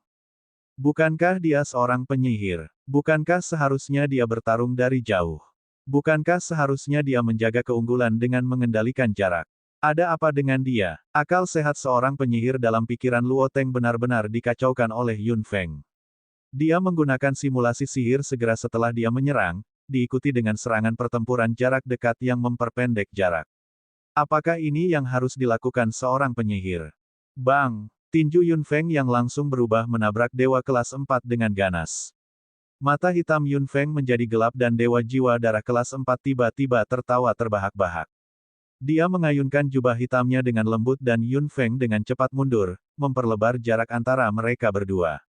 Bukankah dia seorang penyihir? Bukankah seharusnya dia bertarung dari jauh? Bukankah seharusnya dia menjaga keunggulan dengan mengendalikan jarak? Ada apa dengan dia? Akal sehat seorang penyihir dalam pikiran Luoteng benar-benar dikacaukan oleh Yun Feng. Dia menggunakan simulasi sihir segera setelah dia menyerang, diikuti dengan serangan pertempuran jarak dekat yang memperpendek jarak. Apakah ini yang harus dilakukan seorang penyihir? Bang! Tinju Yun Feng yang langsung berubah menabrak dewa kelas 4 dengan ganas. Mata hitam Yun Feng menjadi gelap dan dewa jiwa darah kelas 4 tiba-tiba tertawa terbahak-bahak. Dia mengayunkan jubah hitamnya dengan lembut dan Yun Feng dengan cepat mundur, memperlebar jarak antara mereka berdua.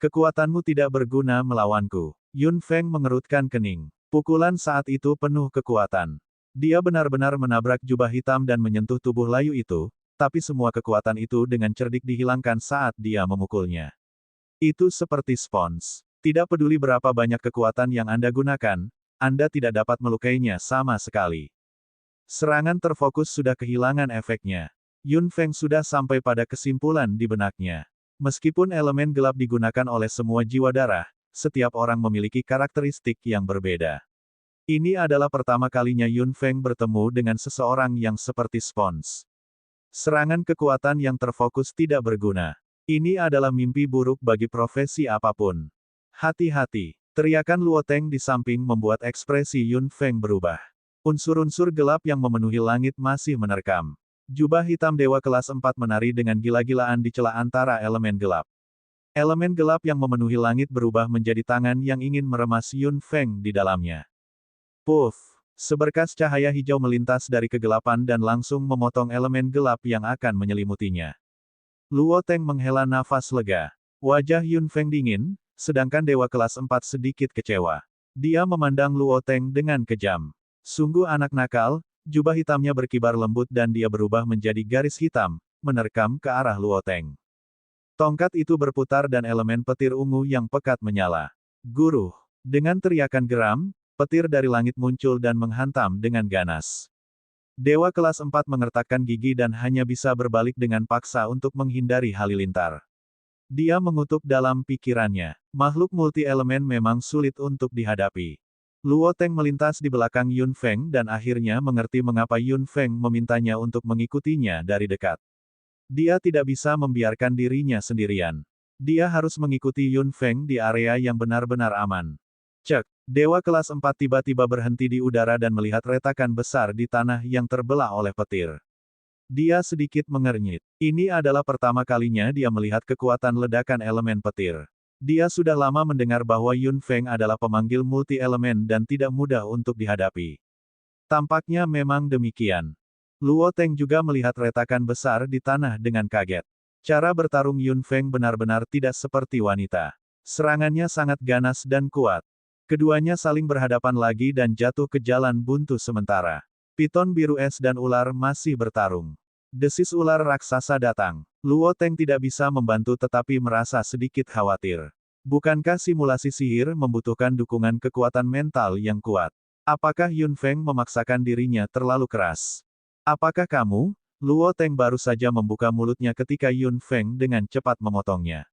Kekuatanmu tidak berguna melawanku. Yun Feng mengerutkan kening. Pukulan saat itu penuh kekuatan. Dia benar-benar menabrak jubah hitam dan menyentuh tubuh layu itu, tapi semua kekuatan itu dengan cerdik dihilangkan saat dia memukulnya. Itu seperti spons. Tidak peduli berapa banyak kekuatan yang Anda gunakan, Anda tidak dapat melukainya sama sekali. Serangan terfokus sudah kehilangan efeknya. Yun Feng sudah sampai pada kesimpulan di benaknya. Meskipun elemen gelap digunakan oleh semua jiwa darah, setiap orang memiliki karakteristik yang berbeda. Ini adalah pertama kalinya Yun Feng bertemu dengan seseorang yang seperti spons. Serangan kekuatan yang terfokus tidak berguna. Ini adalah mimpi buruk bagi profesi apapun. Hati-hati! Teriakan Luoteng di samping membuat ekspresi Yun Feng berubah. Unsur-unsur gelap yang memenuhi langit masih menerkam. Jubah hitam dewa kelas 4 menari dengan gila-gilaan di celah antara elemen gelap. Elemen gelap yang memenuhi langit berubah menjadi tangan yang ingin meremas Yun Feng di dalamnya. Puff! Seberkas cahaya hijau melintas dari kegelapan dan langsung memotong elemen gelap yang akan menyelimutinya. Luoteng menghela nafas lega. Wajah Yun Feng dingin, sedangkan dewa kelas 4 sedikit kecewa. Dia memandang Luoteng dengan kejam. Sungguh anak nakal. Jubah hitamnya berkibar lembut dan dia berubah menjadi garis hitam, menerkam ke arah Luoteng. Tongkat itu berputar dan elemen petir ungu yang pekat menyala. Guru! Dengan teriakan geram, petir dari langit muncul dan menghantam dengan ganas. Dewa kelas 4 mengertakkan gigi dan hanya bisa berbalik dengan paksa untuk menghindari halilintar. Dia mengutuk dalam pikirannya. Makhluk multi-elemen memang sulit untuk dihadapi. Luoteng melintas di belakang Yun Feng dan akhirnya mengerti mengapa Yun Feng memintanya untuk mengikutinya dari dekat. Dia tidak bisa membiarkan dirinya sendirian. Dia harus mengikuti Yun Feng di area yang benar-benar aman. Cek! Dewa kelas 4 tiba-tiba berhenti di udara dan melihat retakan besar di tanah yang terbelah oleh petir. Dia sedikit mengernyit. Ini adalah pertama kalinya dia melihat kekuatan ledakan elemen petir. Dia sudah lama mendengar bahwa Yun Feng adalah pemanggil multi-elemen dan tidak mudah untuk dihadapi. Tampaknya memang demikian. Luoteng juga melihat retakan besar di tanah dengan kaget. Cara bertarung Yun Feng benar-benar tidak seperti wanita. Serangannya sangat ganas dan kuat. Keduanya saling berhadapan lagi dan jatuh ke jalan buntu sementara. Piton biru es dan ular masih bertarung. Desis ular raksasa datang. Luo Teng tidak bisa membantu tetapi merasa sedikit khawatir. Bukankah simulasi sihir membutuhkan dukungan kekuatan mental yang kuat? Apakah Yun Feng memaksakan dirinya terlalu keras? Apakah kamu? Luo Teng baru saja membuka mulutnya ketika Yun Feng dengan cepat memotongnya.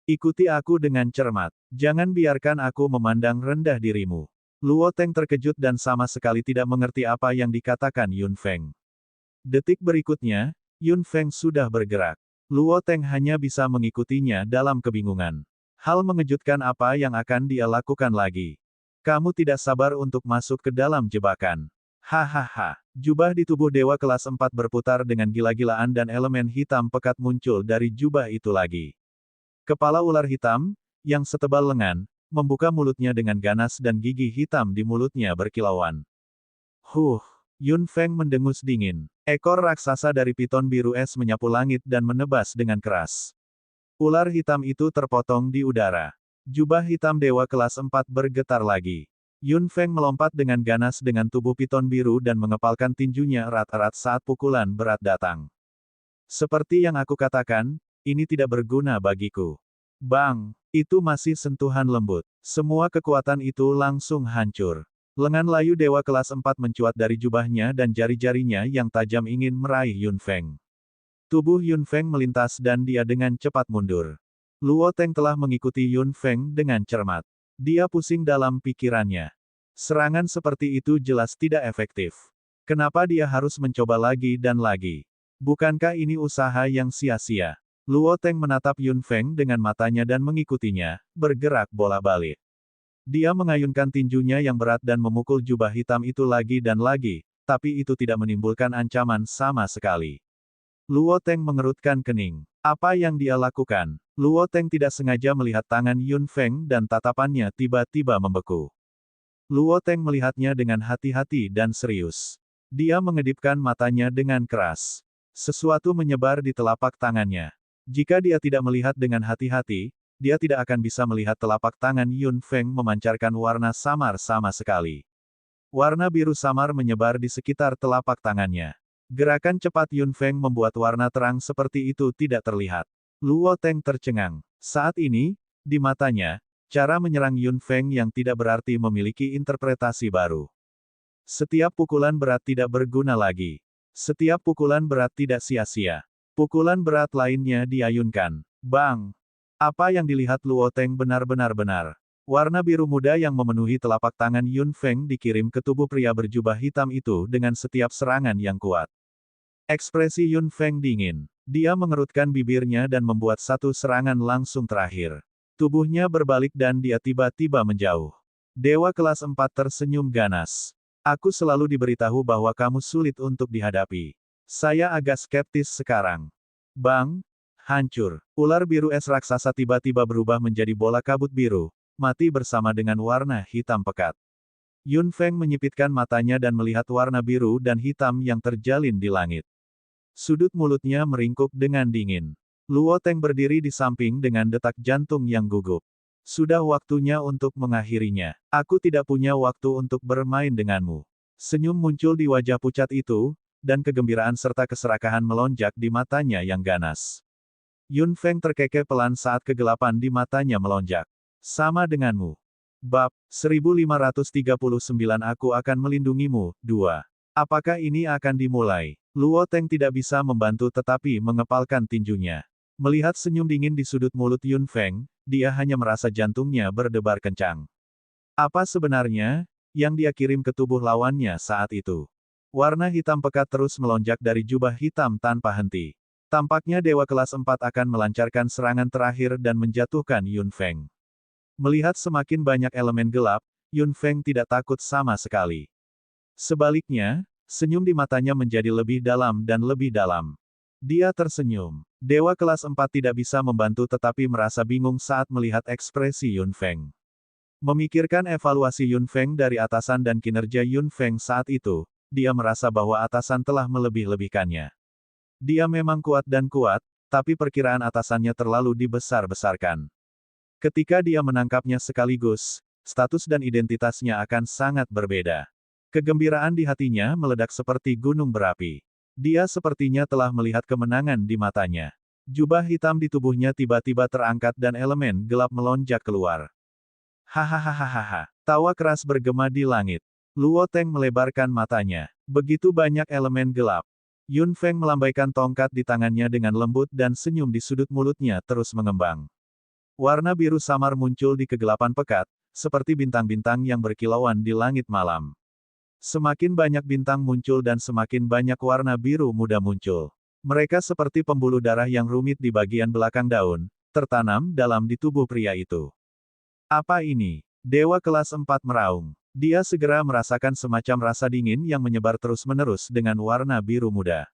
Ikuti aku dengan cermat. Jangan biarkan aku memandang rendah dirimu. Luo Teng terkejut dan sama sekali tidak mengerti apa yang dikatakan Yun Feng. Detik berikutnya, Yun Feng sudah bergerak. Luo Teng hanya bisa mengikutinya dalam kebingungan. Hal mengejutkan apa yang akan dia lakukan lagi. Kamu tidak sabar untuk masuk ke dalam jebakan. Hahaha. Jubah di tubuh dewa kelas 4 berputar dengan gila-gilaan dan elemen hitam pekat muncul dari jubah itu lagi. Kepala ular hitam, yang setebal lengan, membuka mulutnya dengan ganas dan gigi hitam di mulutnya berkilauan. Yun Feng mendengus dingin. Ekor raksasa dari piton biru es menyapu langit dan menebas dengan keras. Ular hitam itu terpotong di udara. Jubah hitam dewa kelas 4 bergetar lagi. Yun Feng melompat dengan ganas dengan tubuh piton biru dan mengepalkan tinjunya erat-erat saat pukulan berat datang. Seperti yang aku katakan, ini tidak berguna bagiku. Bang! Itu masih sentuhan lembut. Semua kekuatan itu langsung hancur. Lengan layu dewa kelas 4 mencuat dari jubahnya dan jari-jarinya yang tajam ingin meraih Yun Feng. Tubuh Yun Feng melintas dan dia dengan cepat mundur. Luo Teng telah mengikuti Yun Feng dengan cermat. Dia pusing dalam pikirannya. Serangan seperti itu jelas tidak efektif. Kenapa dia harus mencoba lagi dan lagi? Bukankah ini usaha yang sia-sia? Luo Teng menatap Yun Feng dengan matanya dan mengikutinya, bergerak bola-balik. Dia mengayunkan tinjunya yang berat dan memukul jubah hitam itu lagi dan lagi, tapi itu tidak menimbulkan ancaman sama sekali. Luo Teng mengerutkan kening. Apa yang dia lakukan? Luo Teng tidak sengaja melihat tangan Yun Feng dan tatapannya tiba-tiba membeku. Luo Teng melihatnya dengan hati-hati dan serius. Dia mengedipkan matanya dengan keras. Sesuatu menyebar di telapak tangannya. Jika dia tidak melihat dengan hati-hati, dia tidak akan bisa melihat telapak tangan Yun Feng memancarkan warna samar sama sekali. Warna biru samar menyebar di sekitar telapak tangannya. Gerakan cepat Yun Feng membuat warna terang seperti itu tidak terlihat. Luo Teng tercengang. Saat ini, di matanya, cara menyerang Yun Feng yang tidak berarti memiliki interpretasi baru. Setiap pukulan berat tidak berguna lagi. Setiap pukulan berat tidak sia-sia. Pukulan berat lainnya diayunkan. Bang! Apa yang dilihat Luo Teng benar-benar benar. Warna biru muda yang memenuhi telapak tangan Yun Feng dikirim ke tubuh pria berjubah hitam itu dengan setiap serangan yang kuat. Ekspresi Yun Feng dingin. Dia mengerutkan bibirnya dan membuat satu serangan langsung terakhir. Tubuhnya berbalik dan dia tiba-tiba menjauh. Dewa kelas 4 tersenyum ganas. Aku selalu diberitahu bahwa kamu sulit untuk dihadapi. Saya agak skeptis sekarang. Bang! Hancur. Ular biru es raksasa tiba-tiba berubah menjadi bola kabut biru, mati bersama dengan warna hitam pekat. Yun Feng menyipitkan matanya dan melihat warna biru dan hitam yang terjalin di langit. Sudut mulutnya meringkuk dengan dingin. Luo Teng berdiri di samping dengan detak jantung yang gugup. Sudah waktunya untuk mengakhirinya. Aku tidak punya waktu untuk bermain denganmu. Senyum muncul di wajah pucat itu, dan kegembiraan serta keserakahan melonjak di matanya yang ganas. Yun Feng terkekeh pelan saat kegelapan di matanya melonjak. Sama denganmu. Bab 1539 Aku akan melindungimu, 2. Apakah ini akan dimulai? Luo Teng tidak bisa membantu tetapi mengepalkan tinjunya. Melihat senyum dingin di sudut mulut Yun Feng, dia hanya merasa jantungnya berdebar kencang. Apa sebenarnya yang dia kirim ke tubuh lawannya saat itu? Warna hitam pekat terus melonjak dari jubah hitam tanpa henti. Tampaknya dewa kelas 4 akan melancarkan serangan terakhir dan menjatuhkan Yun Feng. Melihat semakin banyak elemen gelap, Yun Feng tidak takut sama sekali. Sebaliknya, senyum di matanya menjadi lebih dalam dan lebih dalam. Dia tersenyum. Dewa kelas 4 tidak bisa membantu tetapi merasa bingung saat melihat ekspresi Yun Feng. Memikirkan evaluasi Yun Feng dari atasan dan kinerja Yun Feng saat itu, dia merasa bahwa atasan telah melebih-lebihkannya. Dia memang kuat dan kuat, tapi perkiraan atasannya terlalu dibesar-besarkan. Ketika dia menangkapnya sekaligus, status dan identitasnya akan sangat berbeda. Kegembiraan di hatinya meledak seperti gunung berapi. Dia sepertinya telah melihat kemenangan di matanya. Jubah hitam di tubuhnya tiba-tiba terangkat dan elemen gelap melonjak keluar. Hahaha. Tawa keras bergema di langit. Luo Teng melebarkan matanya. Begitu banyak elemen gelap. Yun Feng melambaikan tongkat di tangannya dengan lembut dan senyum di sudut mulutnya terus mengembang. Warna biru samar muncul di kegelapan pekat, seperti bintang-bintang yang berkilauan di langit malam. Semakin banyak bintang muncul dan semakin banyak warna biru muda muncul. Mereka seperti pembuluh darah yang rumit di bagian belakang daun, tertanam dalam di tubuh pria itu. Apa ini? Dewa kelas 4 meraung. Dia segera merasakan semacam rasa dingin yang menyebar terus-menerus dengan warna biru muda.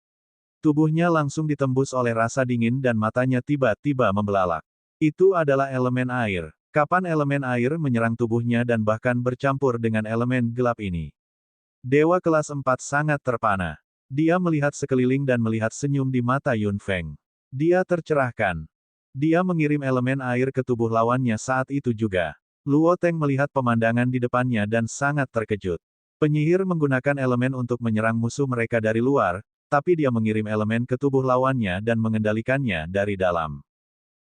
Tubuhnya langsung ditembus oleh rasa dingin dan matanya tiba-tiba membelalak. Itu adalah elemen air. Kapan elemen air menyerang tubuhnya dan bahkan bercampur dengan elemen gelap ini? Dewa kelas 4 sangat terpana. Dia melihat sekeliling dan melihat senyum di mata Yun Feng. Dia tercerahkan. Dia mengirim elemen air ke tubuh lawannya saat itu juga. Luo Teng melihat pemandangan di depannya dan sangat terkejut. Penyihir menggunakan elemen untuk menyerang musuh mereka dari luar, tapi dia mengirim elemen ke tubuh lawannya dan mengendalikannya dari dalam.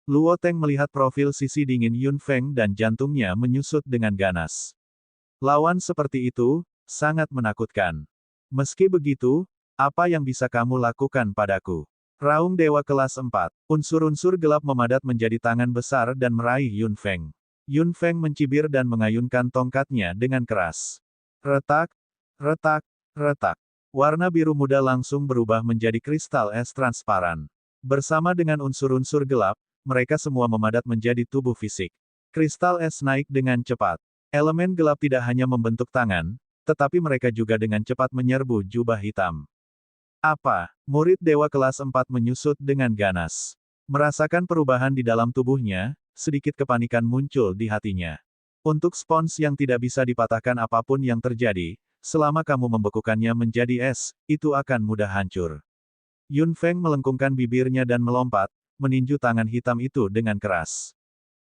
Luo Teng melihat profil sisi dingin Yun Feng dan jantungnya menyusut dengan ganas. Lawan seperti itu, sangat menakutkan. Meski begitu, apa yang bisa kamu lakukan padaku? Raung Dewa kelas 4. Unsur-unsur gelap memadat menjadi tangan besar dan meraih Yun Feng. Yun Feng mencibir dan mengayunkan tongkatnya dengan keras. Retak, retak, retak. Warna biru muda langsung berubah menjadi kristal es transparan. Bersama dengan unsur-unsur gelap, mereka semua memadat menjadi tubuh fisik. Kristal es naik dengan cepat. Elemen gelap tidak hanya membentuk tangan, tetapi mereka juga dengan cepat menyerbu jubah hitam. Apa? Murid Dewa kelas 4 menyusut dengan ganas. Merasakan perubahan di dalam tubuhnya, sedikit kepanikan muncul di hatinya. Untuk spons yang tidak bisa dipatahkan apapun yang terjadi, selama kamu membekukannya menjadi es, itu akan mudah hancur. Yun Feng melengkungkan bibirnya dan melompat, meninju tangan hitam itu dengan keras.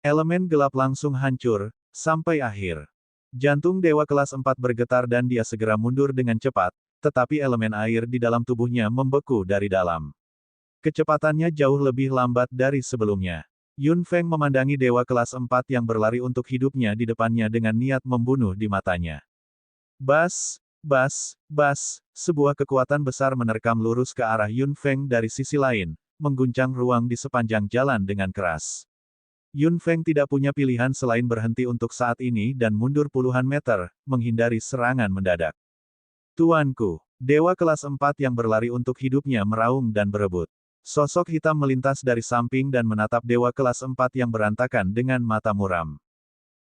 Elemen gelap langsung hancur, sampai akhir. Jantung Dewa kelas 4 bergetar dan dia segera mundur dengan cepat, tetapi elemen air di dalam tubuhnya membeku dari dalam. Kecepatannya jauh lebih lambat dari sebelumnya. Yun Feng memandangi Dewa kelas 4 yang berlari untuk hidupnya di depannya dengan niat membunuh di matanya. Bas, bas, bas, sebuah kekuatan besar menerkam lurus ke arah Yun Feng dari sisi lain, mengguncang ruang di sepanjang jalan dengan keras. Yun Feng tidak punya pilihan selain berhenti untuk saat ini dan mundur puluhan meter, menghindari serangan mendadak. Tuanku, Dewa kelas 4 yang berlari untuk hidupnya meraung dan berebut. Sosok hitam melintas dari samping dan menatap Dewa kelas 4 yang berantakan dengan mata muram.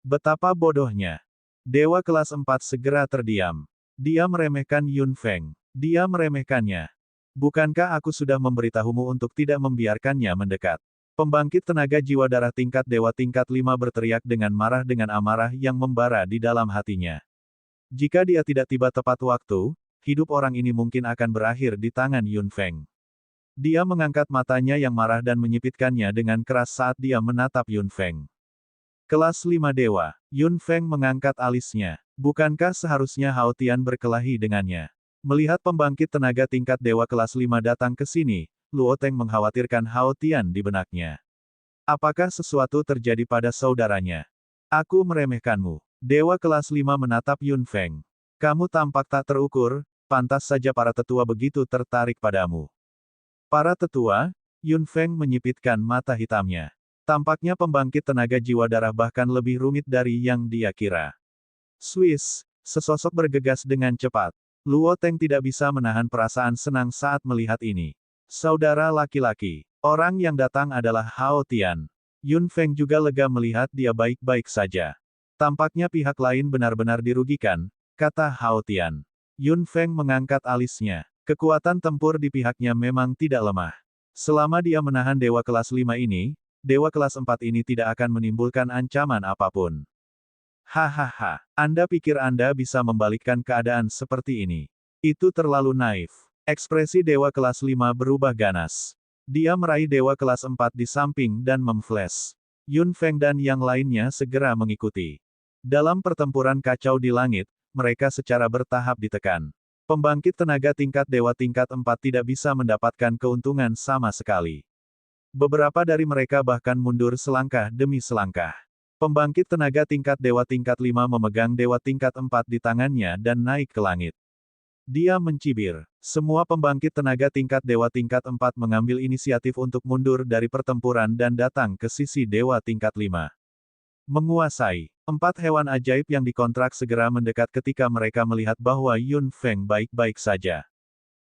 Betapa bodohnya. Dewa kelas 4 segera terdiam. Dia meremehkan Yun Feng. Dia meremehkannya. Bukankah aku sudah memberitahumu untuk tidak membiarkannya mendekat? Pembangkit tenaga jiwa darah tingkat dewa tingkat 5 berteriak dengan marah dengan amarah yang membara di dalam hatinya. Jika dia tidak tiba tepat waktu, hidup orang ini mungkin akan berakhir di tangan Yun Feng. Dia mengangkat matanya yang marah dan menyipitkannya dengan keras saat dia menatap Yun Feng. Kelas 5 Dewa, Yun Feng mengangkat alisnya. Bukankah seharusnya Hao Tian berkelahi dengannya? Melihat pembangkit tenaga tingkat dewa kelas 5 datang ke sini, Luo Teng mengkhawatirkan Hao Tian di benaknya. Apakah sesuatu terjadi pada saudaranya? Aku meremehkanmu. Dewa kelas 5 menatap Yun Feng. Kamu tampak tak terukur, pantas saja para tetua begitu tertarik padamu. Para tetua? Yun Feng menyipitkan mata hitamnya. Tampaknya pembangkit tenaga jiwa darah bahkan lebih rumit dari yang dia kira. Swiss, sesosok bergegas dengan cepat. Luo Teng tidak bisa menahan perasaan senang saat melihat ini. Saudara laki-laki. Orang yang datang adalah Hao Tian. Yun Feng juga lega melihat dia baik-baik saja. Tampaknya pihak lain benar-benar dirugikan, kata Hao Tian. Yun Feng mengangkat alisnya. Kekuatan tempur di pihaknya memang tidak lemah. Selama dia menahan dewa kelas 5 ini, dewa kelas 4 ini tidak akan menimbulkan ancaman apapun. Hahaha, Anda pikir Anda bisa membalikkan keadaan seperti ini? Itu terlalu naif. Ekspresi dewa kelas 5 berubah ganas. Dia meraih dewa kelas 4 di samping dan memflash. Yun Feng dan yang lainnya segera mengikuti. Dalam pertempuran kacau di langit, mereka secara bertahap ditekan. Pembangkit tenaga tingkat dewa tingkat 4 tidak bisa mendapatkan keuntungan sama sekali. Beberapa dari mereka bahkan mundur selangkah demi selangkah. Pembangkit tenaga tingkat dewa tingkat 5 memegang dewa tingkat 4 di tangannya dan naik ke langit. Dia mencibir. Semua pembangkit tenaga tingkat dewa tingkat 4 mengambil inisiatif untuk mundur dari pertempuran dan datang ke sisi dewa tingkat 5. Menguasai. 4 hewan ajaib yang dikontrak segera mendekat ketika mereka melihat bahwa Yun Feng baik-baik saja.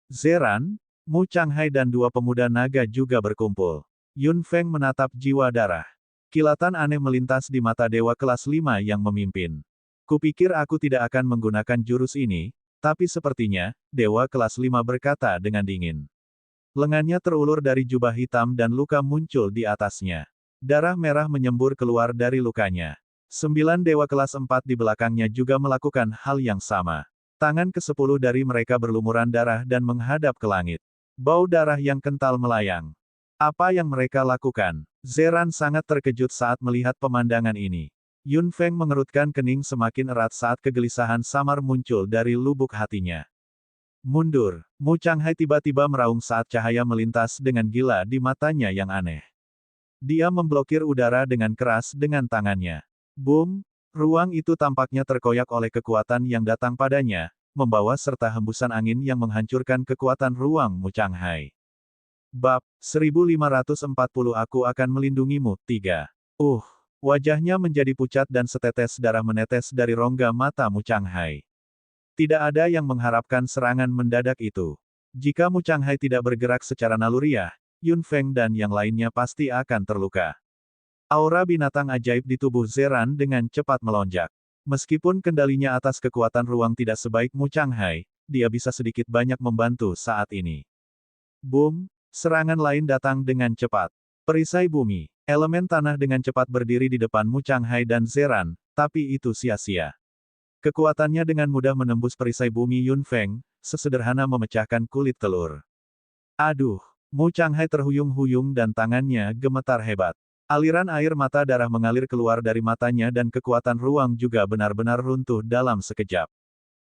Zeran, Mu Changhai dan 2 pemuda naga juga berkumpul. Yun Feng menatap jiwa darah. Kilatan aneh melintas di mata dewa kelas 5 yang memimpin. Kupikir aku tidak akan menggunakan jurus ini, tapi sepertinya, dewa kelas 5 berkata dengan dingin. Lengannya terulur dari jubah hitam dan luka muncul di atasnya. Darah merah menyembur keluar dari lukanya. 9 dewa kelas 4 di belakangnya juga melakukan hal yang sama. Tangan ke-10 dari mereka berlumuran darah dan menghadap ke langit. Bau darah yang kental melayang. Apa yang mereka lakukan? Zeran sangat terkejut saat melihat pemandangan ini. Yun Feng mengerutkan kening semakin erat saat kegelisahan samar muncul dari lubuk hatinya. Mundur. Mu Changhai tiba-tiba meraung saat cahaya melintas dengan gila di matanya yang aneh. Dia memblokir udara dengan keras dengan tangannya. Boom! Ruang itu tampaknya terkoyak oleh kekuatan yang datang padanya, membawa serta hembusan angin yang menghancurkan kekuatan ruang Mu Changhai. Bab 1540 Aku akan melindungimu. 3. Wajahnya menjadi pucat dan setetes darah menetes dari rongga mata Mu Changhai. Tidak ada yang mengharapkan serangan mendadak itu. Jika Mu Changhai tidak bergerak secara naluriah, Yun Feng dan yang lainnya pasti akan terluka. Aura binatang ajaib di tubuh Zeran dengan cepat melonjak. Meskipun kendalinya atas kekuatan ruang tidak sebaik Mu Changhai, dia bisa sedikit banyak membantu saat ini. Boom! Serangan lain datang dengan cepat. Perisai bumi. Elemen tanah dengan cepat berdiri di depan Mu Changhai dan Zeran, tapi itu sia-sia. Kekuatannya dengan mudah menembus perisai bumi Yun Feng, sesederhana memecahkan kulit telur. Aduh! Mu Changhai terhuyung-huyung dan tangannya gemetar hebat. Aliran air mata darah mengalir keluar dari matanya dan kekuatan ruang juga benar-benar runtuh dalam sekejap.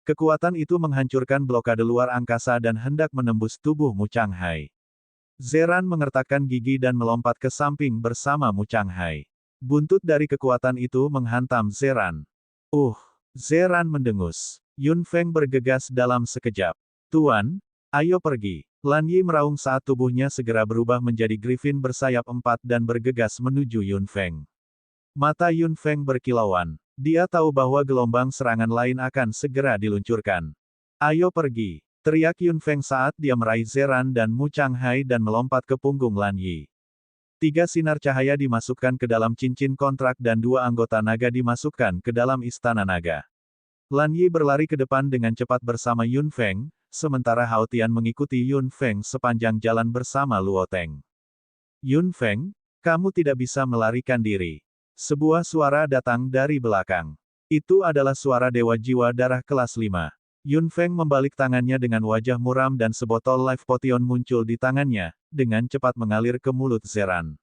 Kekuatan itu menghancurkan blokade luar angkasa dan hendak menembus tubuh Mu Changhai. Zeran mengertakkan gigi dan melompat ke samping bersama Mu Changhai. Buntut dari kekuatan itu menghantam Zeran. Zeran mendengus. Yun Feng bergegas dalam sekejap. Tuan, ayo pergi. Lan Yi meraung saat tubuhnya segera berubah menjadi griffin bersayap 4 dan bergegas menuju Yun Feng. Mata Yun Feng berkilauan. Dia tahu bahwa gelombang serangan lain akan segera diluncurkan. Ayo pergi. Teriak Yun Feng saat dia meraih Zeran dan Mu Changhai dan melompat ke punggung Lan Yi. 3 sinar cahaya dimasukkan ke dalam cincin kontrak dan 2 anggota naga dimasukkan ke dalam istana naga. Lan Yi berlari ke depan dengan cepat bersama Yun Feng, sementara Hao Tian mengikuti Yun Feng sepanjang jalan bersama Luo Teng. Yun Feng, kamu tidak bisa melarikan diri. Sebuah suara datang dari belakang. Itu adalah suara Dewa Jiwa Darah kelas 5. Yun Feng membalik tangannya dengan wajah muram dan sebotol life potion muncul di tangannya, dengan cepat mengalir ke mulut Zeran.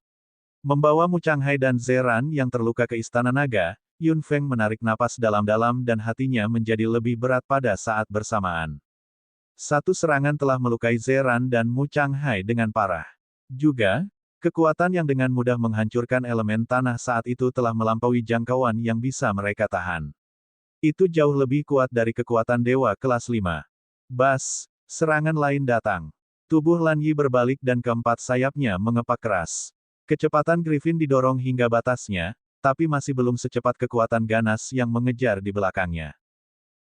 Membawa Mu Changhai dan Zeran yang terluka ke Istana Naga, Yun Feng menarik napas dalam-dalam dan hatinya menjadi lebih berat pada saat bersamaan. Satu serangan telah melukai Zeran dan Mu Changhai dengan parah. Juga, kekuatan yang dengan mudah menghancurkan elemen tanah saat itu telah melampaui jangkauan yang bisa mereka tahan. Itu jauh lebih kuat dari kekuatan dewa kelas 5. Bas, serangan lain datang. Tubuh Lan Yi berbalik dan keempat sayapnya mengepak keras. Kecepatan Griffin didorong hingga batasnya, tapi masih belum secepat kekuatan ganas yang mengejar di belakangnya.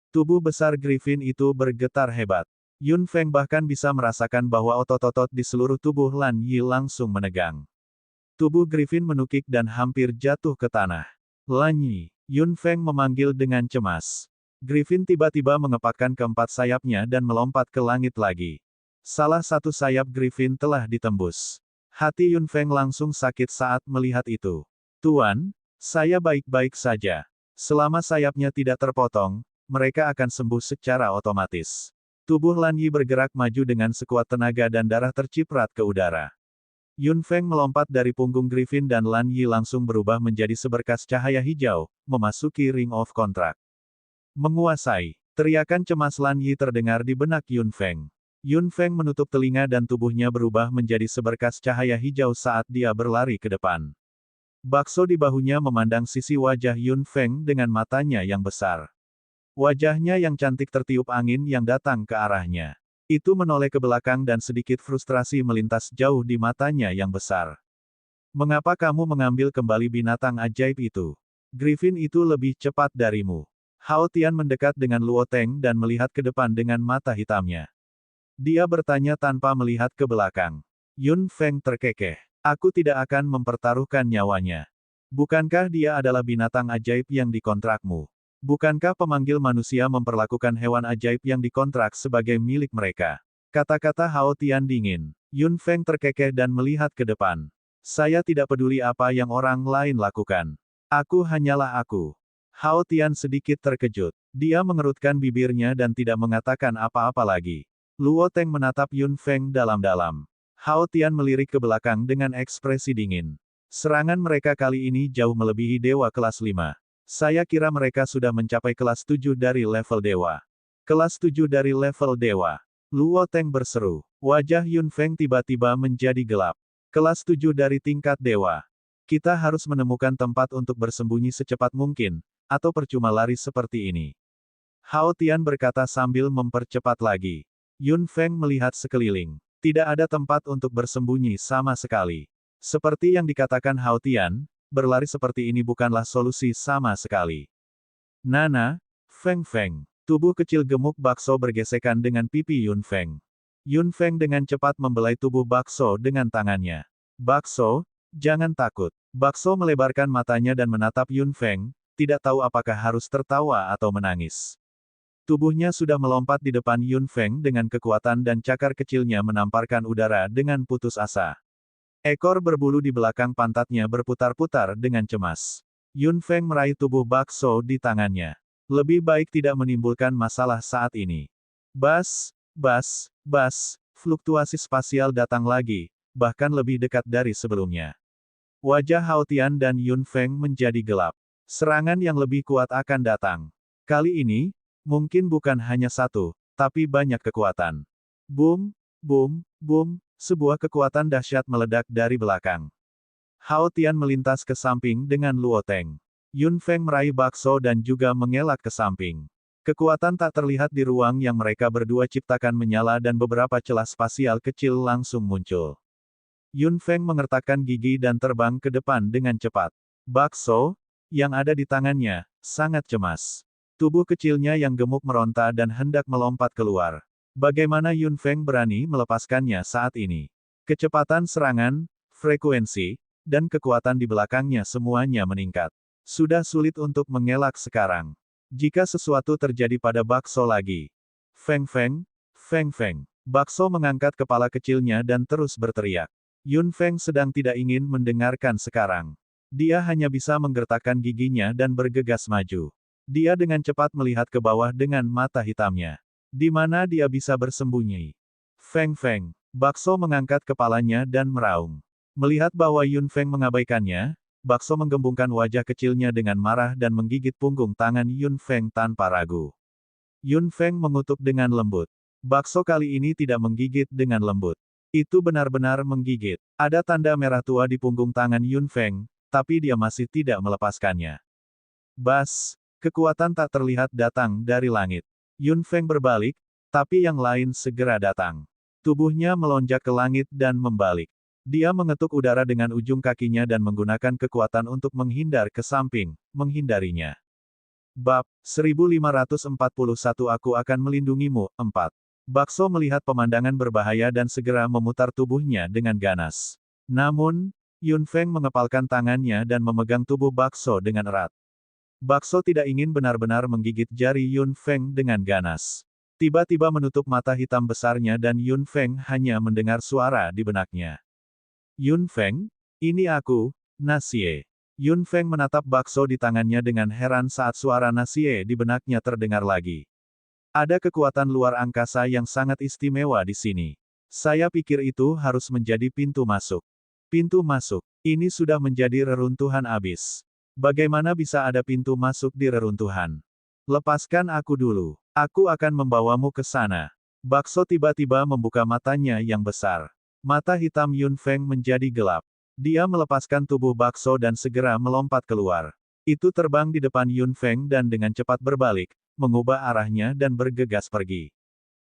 Tubuh besar Griffin itu bergetar hebat. Yun Feng bahkan bisa merasakan bahwa otot-otot di seluruh tubuh Lan Yi langsung menegang. Tubuh Griffin menukik dan hampir jatuh ke tanah. Lan Yi. Yun Feng memanggil dengan cemas. Griffin tiba-tiba mengepakkan keempat sayapnya dan melompat ke langit lagi. Salah satu sayap Griffin telah ditembus. Hati Yun Feng langsung sakit saat melihat itu. Tuan, saya baik-baik saja. Selama sayapnya tidak terpotong, mereka akan sembuh secara otomatis. Tubuh Lan Yi bergerak maju dengan sekuat tenaga dan darah terciprat ke udara. Yun Feng melompat dari punggung Griffin dan Lan Yi langsung berubah menjadi seberkas cahaya hijau, memasuki Ring of Contract. Menguasai. Teriakan cemas Lan Yi terdengar di benak Yun Feng. Yun Feng menutup telinga dan tubuhnya berubah menjadi seberkas cahaya hijau saat dia berlari ke depan. Bakso di bahunya memandang sisi wajah Yun Feng dengan matanya yang besar. Wajahnya yang cantik tertiup angin yang datang ke arahnya. Itu menoleh ke belakang dan sedikit frustrasi melintas jauh di matanya yang besar. Mengapa kamu mengambil kembali binatang ajaib itu? Griffin itu lebih cepat darimu. Hao Tian mendekat dengan Luo Teng dan melihat ke depan dengan mata hitamnya. Dia bertanya tanpa melihat ke belakang. Yun Feng terkekeh. Aku tidak akan mempertaruhkan nyawanya. Bukankah dia adalah binatang ajaib yang dikontrakmu? Bukankah pemanggil manusia memperlakukan hewan ajaib yang dikontrak sebagai milik mereka? Kata-kata Hao Tian dingin. Yun Feng terkekeh dan melihat ke depan. Saya tidak peduli apa yang orang lain lakukan. Aku hanyalah aku. Hao Tian sedikit terkejut. Dia mengerutkan bibirnya dan tidak mengatakan apa-apa lagi. Luo Teng menatap Yun Feng dalam-dalam. Hao Tian melirik ke belakang dengan ekspresi dingin. Serangan mereka kali ini jauh melebihi dewa kelas 5. Saya kira mereka sudah mencapai kelas 7 dari level dewa. Kelas 7 dari level dewa. Luo Teng berseru. Wajah Yun Feng tiba-tiba menjadi gelap. Kelas 7 dari tingkat dewa. Kita harus menemukan tempat untuk bersembunyi secepat mungkin, atau percuma lari seperti ini. Hao Tian berkata sambil mempercepat lagi. Yun Feng melihat sekeliling. Tidak ada tempat untuk bersembunyi sama sekali. Seperti yang dikatakan Hao Tian, berlari seperti ini bukanlah solusi sama sekali. Nana, Feng Feng. Tubuh kecil gemuk bakso bergesekan dengan pipi Yun Feng. Yun Feng dengan cepat membelai tubuh bakso dengan tangannya. Bakso, jangan takut. Bakso melebarkan matanya dan menatap Yun Feng, tidak tahu apakah harus tertawa atau menangis. Tubuhnya sudah melompat di depan Yun Feng dengan kekuatan dan cakar kecilnya menamparkan udara dengan putus asa. Ekor berbulu di belakang pantatnya berputar-putar dengan cemas. Yun Feng meraih tubuh bakso di tangannya. Lebih baik tidak menimbulkan masalah saat ini. Bas, fluktuasi spasial datang lagi, bahkan lebih dekat dari sebelumnya. Wajah Hao Tian dan Yun Feng menjadi gelap. Serangan yang lebih kuat akan datang. Kali ini, mungkin bukan hanya satu, tapi banyak kekuatan. Boom, boom, boom. Sebuah kekuatan dahsyat meledak dari belakang. Hao Tian melintas ke samping dengan Luo Teng. Yun Feng meraih bakso dan juga mengelak ke samping. Kekuatan tak terlihat di ruang yang mereka berdua ciptakan menyala dan beberapa celah spasial kecil langsung muncul. Yun Feng mengertakkan gigi dan terbang ke depan dengan cepat. Bakso, yang ada di tangannya, sangat cemas. Tubuh kecilnya yang gemuk meronta dan hendak melompat keluar. Bagaimana Yun Feng berani melepaskannya saat ini? Kecepatan serangan, frekuensi, dan kekuatan di belakangnya semuanya meningkat. Sudah sulit untuk mengelak sekarang. Jika sesuatu terjadi pada bakso lagi. Feng Feng, Feng Feng. Bakso mengangkat kepala kecilnya dan terus berteriak. Yun Feng sedang tidak ingin mendengarkan sekarang. Dia hanya bisa menggertakkan giginya dan bergegas maju. Dia dengan cepat melihat ke bawah dengan mata hitamnya. Di mana dia bisa bersembunyi? Feng Feng. Bakso mengangkat kepalanya dan meraung. Melihat bahwa Yun Feng mengabaikannya, Bakso menggembungkan wajah kecilnya dengan marah dan menggigit punggung tangan Yun Feng tanpa ragu. Yun Feng mengutuk dengan lembut. Bakso kali ini tidak menggigit dengan lembut. Itu benar-benar menggigit. Ada tanda merah tua di punggung tangan Yun Feng, tapi dia masih tidak melepaskannya. Bas, kekuatan tak terlihat datang dari langit. Yun Feng berbalik, tapi yang lain segera datang. Tubuhnya melonjak ke langit dan membalik. Dia mengetuk udara dengan ujung kakinya dan menggunakan kekuatan untuk menghindar ke samping, menghindarinya. Bab 1541 Aku akan melindungimu, 4. Bakso melihat pemandangan berbahaya dan segera memutar tubuhnya dengan ganas. Namun, Yun Feng mengepalkan tangannya dan memegang tubuh Bakso dengan erat. Bakso tidak ingin benar-benar menggigit jari Yun Feng dengan ganas. Tiba-tiba menutup mata hitam besarnya dan Yun Feng hanya mendengar suara di benaknya. Yun Feng, ini aku, Nasie. Yun Feng menatap bakso di tangannya dengan heran saat suara Nasie di benaknya terdengar lagi. Ada kekuatan luar angkasa yang sangat istimewa di sini. Saya pikir itu harus menjadi pintu masuk. Pintu masuk. Ini sudah menjadi reruntuhan abis. Bagaimana bisa ada pintu masuk di reruntuhan? Lepaskan aku dulu. Aku akan membawamu ke sana. Bakso tiba-tiba membuka matanya yang besar. Mata hitam Yun Feng menjadi gelap. Dia melepaskan tubuh bakso dan segera melompat keluar. Itu terbang di depan Yun Feng dan dengan cepat berbalik, mengubah arahnya dan bergegas pergi.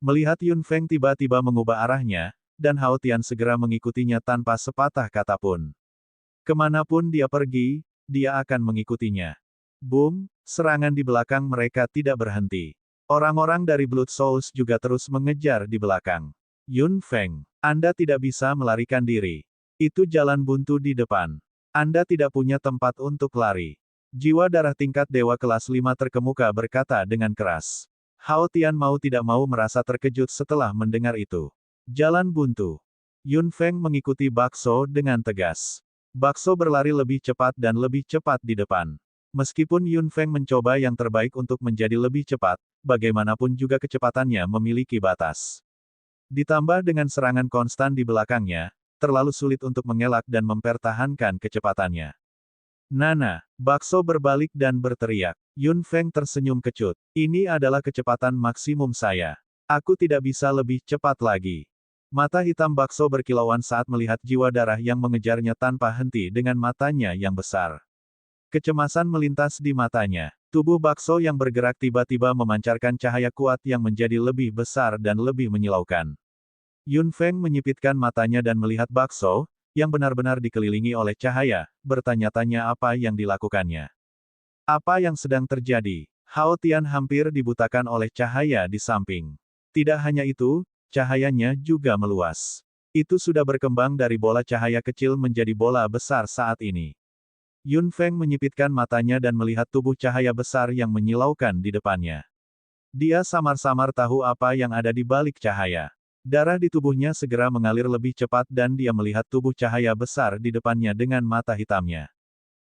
Melihat Yun Feng tiba-tiba mengubah arahnya, dan Hao Tian segera mengikutinya tanpa sepatah kata pun. Kemanapun dia pergi, dia akan mengikutinya. Boom, serangan di belakang mereka tidak berhenti. Orang-orang dari Blood Souls juga terus mengejar di belakang. Yun Feng, Anda tidak bisa melarikan diri. Itu jalan buntu di depan. Anda tidak punya tempat untuk lari. Jiwa darah tingkat dewa kelas 5 terkemuka berkata dengan keras. Hao Tian mau tidak mau merasa terkejut setelah mendengar itu. Jalan buntu. Yun Feng mengikuti Bakso dengan tegas. Bakso berlari lebih cepat dan lebih cepat di depan. Meskipun Yun Feng mencoba yang terbaik untuk menjadi lebih cepat, bagaimanapun juga kecepatannya memiliki batas. Ditambah dengan serangan konstan di belakangnya, terlalu sulit untuk mengelak dan mempertahankan kecepatannya. Nana, Bakso berbalik dan berteriak. Yun Feng tersenyum kecut. Ini adalah kecepatan maksimum saya. Aku tidak bisa lebih cepat lagi. Mata hitam Bakso berkilauan saat melihat jiwa darah yang mengejarnya tanpa henti dengan matanya yang besar. Kecemasan melintas di matanya. Tubuh Bakso yang bergerak tiba-tiba memancarkan cahaya kuat yang menjadi lebih besar dan lebih menyilaukan. Yun Feng menyipitkan matanya dan melihat Bakso, yang benar-benar dikelilingi oleh cahaya, bertanya-tanya apa yang dilakukannya. Apa yang sedang terjadi? Hao Tian hampir dibutakan oleh cahaya di samping. Tidak hanya itu, cahayanya juga meluas. Itu sudah berkembang dari bola cahaya kecil menjadi bola besar saat ini. Yun Feng menyipitkan matanya dan melihat tubuh cahaya besar yang menyilaukan di depannya. Dia samar-samar tahu apa yang ada di balik cahaya. Darah di tubuhnya segera mengalir lebih cepat dan dia melihat tubuh cahaya besar di depannya dengan mata hitamnya.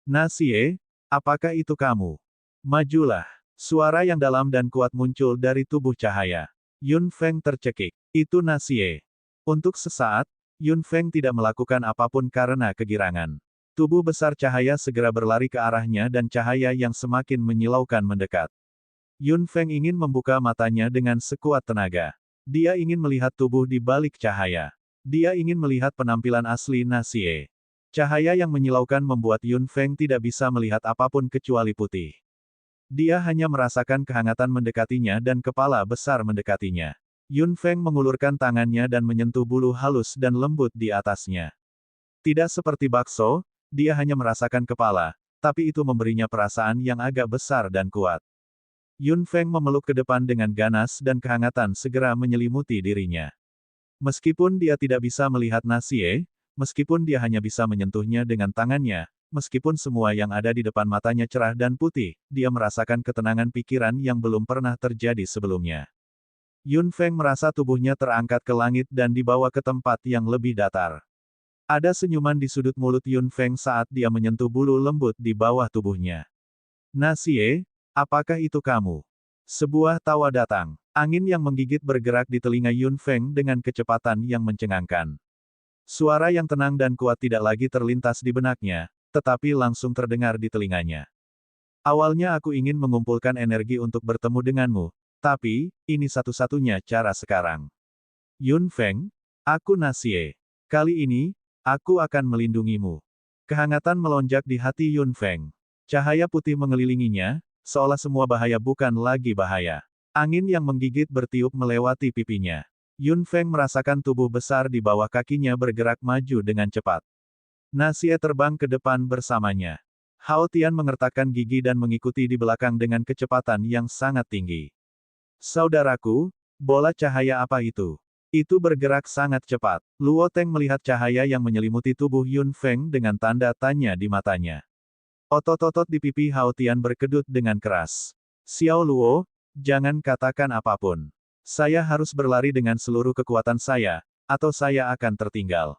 Nasie, apakah itu kamu? Majulah. Suara yang dalam dan kuat muncul dari tubuh cahaya. Yun Feng tercekik. Itu Nasie. Untuk sesaat, Yun Feng tidak melakukan apapun karena kegirangan. Tubuh besar cahaya segera berlari ke arahnya dan cahaya yang semakin menyilaukan mendekat. Yun Feng ingin membuka matanya dengan sekuat tenaga. Dia ingin melihat tubuh di balik cahaya. Dia ingin melihat penampilan asli Nasie. Cahaya yang menyilaukan membuat Yun Feng tidak bisa melihat apapun kecuali putih. Dia hanya merasakan kehangatan mendekatinya dan kepala besar mendekatinya. Yun Feng mengulurkan tangannya dan menyentuh bulu halus dan lembut di atasnya. Tidak seperti Bakso, dia hanya merasakan kepala, tapi itu memberinya perasaan yang agak besar dan kuat. Yun Feng memeluk ke depan dengan ganas dan kehangatan segera menyelimuti dirinya. Meskipun dia tidak bisa melihat Nasie, meskipun dia hanya bisa menyentuhnya dengan tangannya, meskipun semua yang ada di depan matanya cerah dan putih, dia merasakan ketenangan pikiran yang belum pernah terjadi sebelumnya. Yun Feng merasa tubuhnya terangkat ke langit dan dibawa ke tempat yang lebih datar. Ada senyuman di sudut mulut Yun Feng saat dia menyentuh bulu lembut di bawah tubuhnya. Nasie, apakah itu kamu? Sebuah tawa datang. Angin yang menggigit bergerak di telinga Yun Feng dengan kecepatan yang mencengangkan. Suara yang tenang dan kuat tidak lagi terlintas di benaknya, tetapi langsung terdengar di telinganya. Awalnya aku ingin mengumpulkan energi untuk bertemu denganmu, tapi, ini satu-satunya cara sekarang. Yun Feng, aku Nasie. Kali ini, aku akan melindungimu. Kehangatan melonjak di hati Yun Feng. Cahaya putih mengelilinginya, seolah semua bahaya bukan lagi bahaya. Angin yang menggigit bertiup melewati pipinya. Yun Feng merasakan tubuh besar di bawah kakinya bergerak maju dengan cepat. Nasie terbang ke depan bersamanya. Hao Tian mengertakkan gigi dan mengikuti di belakang dengan kecepatan yang sangat tinggi. Saudaraku, bola cahaya apa itu? Itu bergerak sangat cepat. Luo Teng melihat cahaya yang menyelimuti tubuh Yun Feng dengan tanda tanya di matanya. Otot-otot di pipi Hao Tian berkedut dengan keras. Xiao Luo, jangan katakan apapun. Saya harus berlari dengan seluruh kekuatan saya, atau saya akan tertinggal.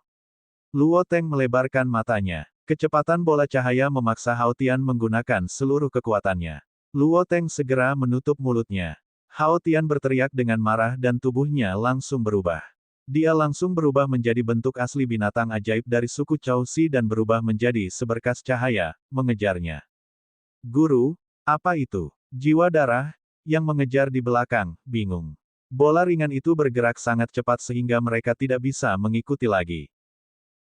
Luo Teng melebarkan matanya. Kecepatan bola cahaya memaksa Hao Tian menggunakan seluruh kekuatannya. Luo Teng segera menutup mulutnya. Hao Tian berteriak dengan marah dan tubuhnya langsung berubah. Dia langsung berubah menjadi bentuk asli binatang ajaib dari suku Chausi dan berubah menjadi seberkas cahaya, mengejarnya. Guru, apa itu? Jiwa darah, yang mengejar di belakang, bingung. Bola ringan itu bergerak sangat cepat sehingga mereka tidak bisa mengikuti lagi.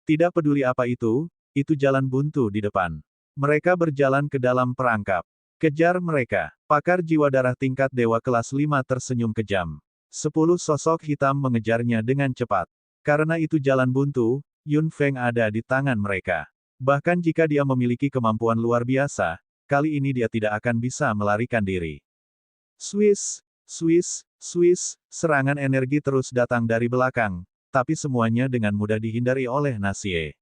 Tidak peduli apa itu jalan buntu di depan. Mereka berjalan ke dalam perangkap. Kejar mereka. Pakar jiwa darah tingkat dewa kelas 5 tersenyum kejam. 10 sosok hitam mengejarnya dengan cepat. Karena itu jalan buntu, Yun Feng ada di tangan mereka. Bahkan jika dia memiliki kemampuan luar biasa, kali ini dia tidak akan bisa melarikan diri. Swiss, Swiss, Swiss, serangan energi terus datang dari belakang, tapi semuanya dengan mudah dihindari oleh Nasie.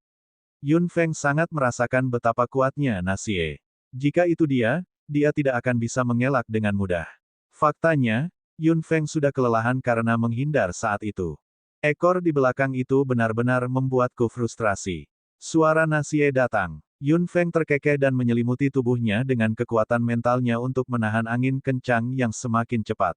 Yun Feng sangat merasakan betapa kuatnya Nasie. Jika itu dia tidak akan bisa mengelak dengan mudah. Faktanya, Yun Feng sudah kelelahan karena menghindar saat itu. Ekor di belakang itu benar-benar membuatku frustrasi. Suara Nasie datang. Yun Feng terkekeh dan menyelimuti tubuhnya dengan kekuatan mentalnya untuk menahan angin kencang yang semakin cepat.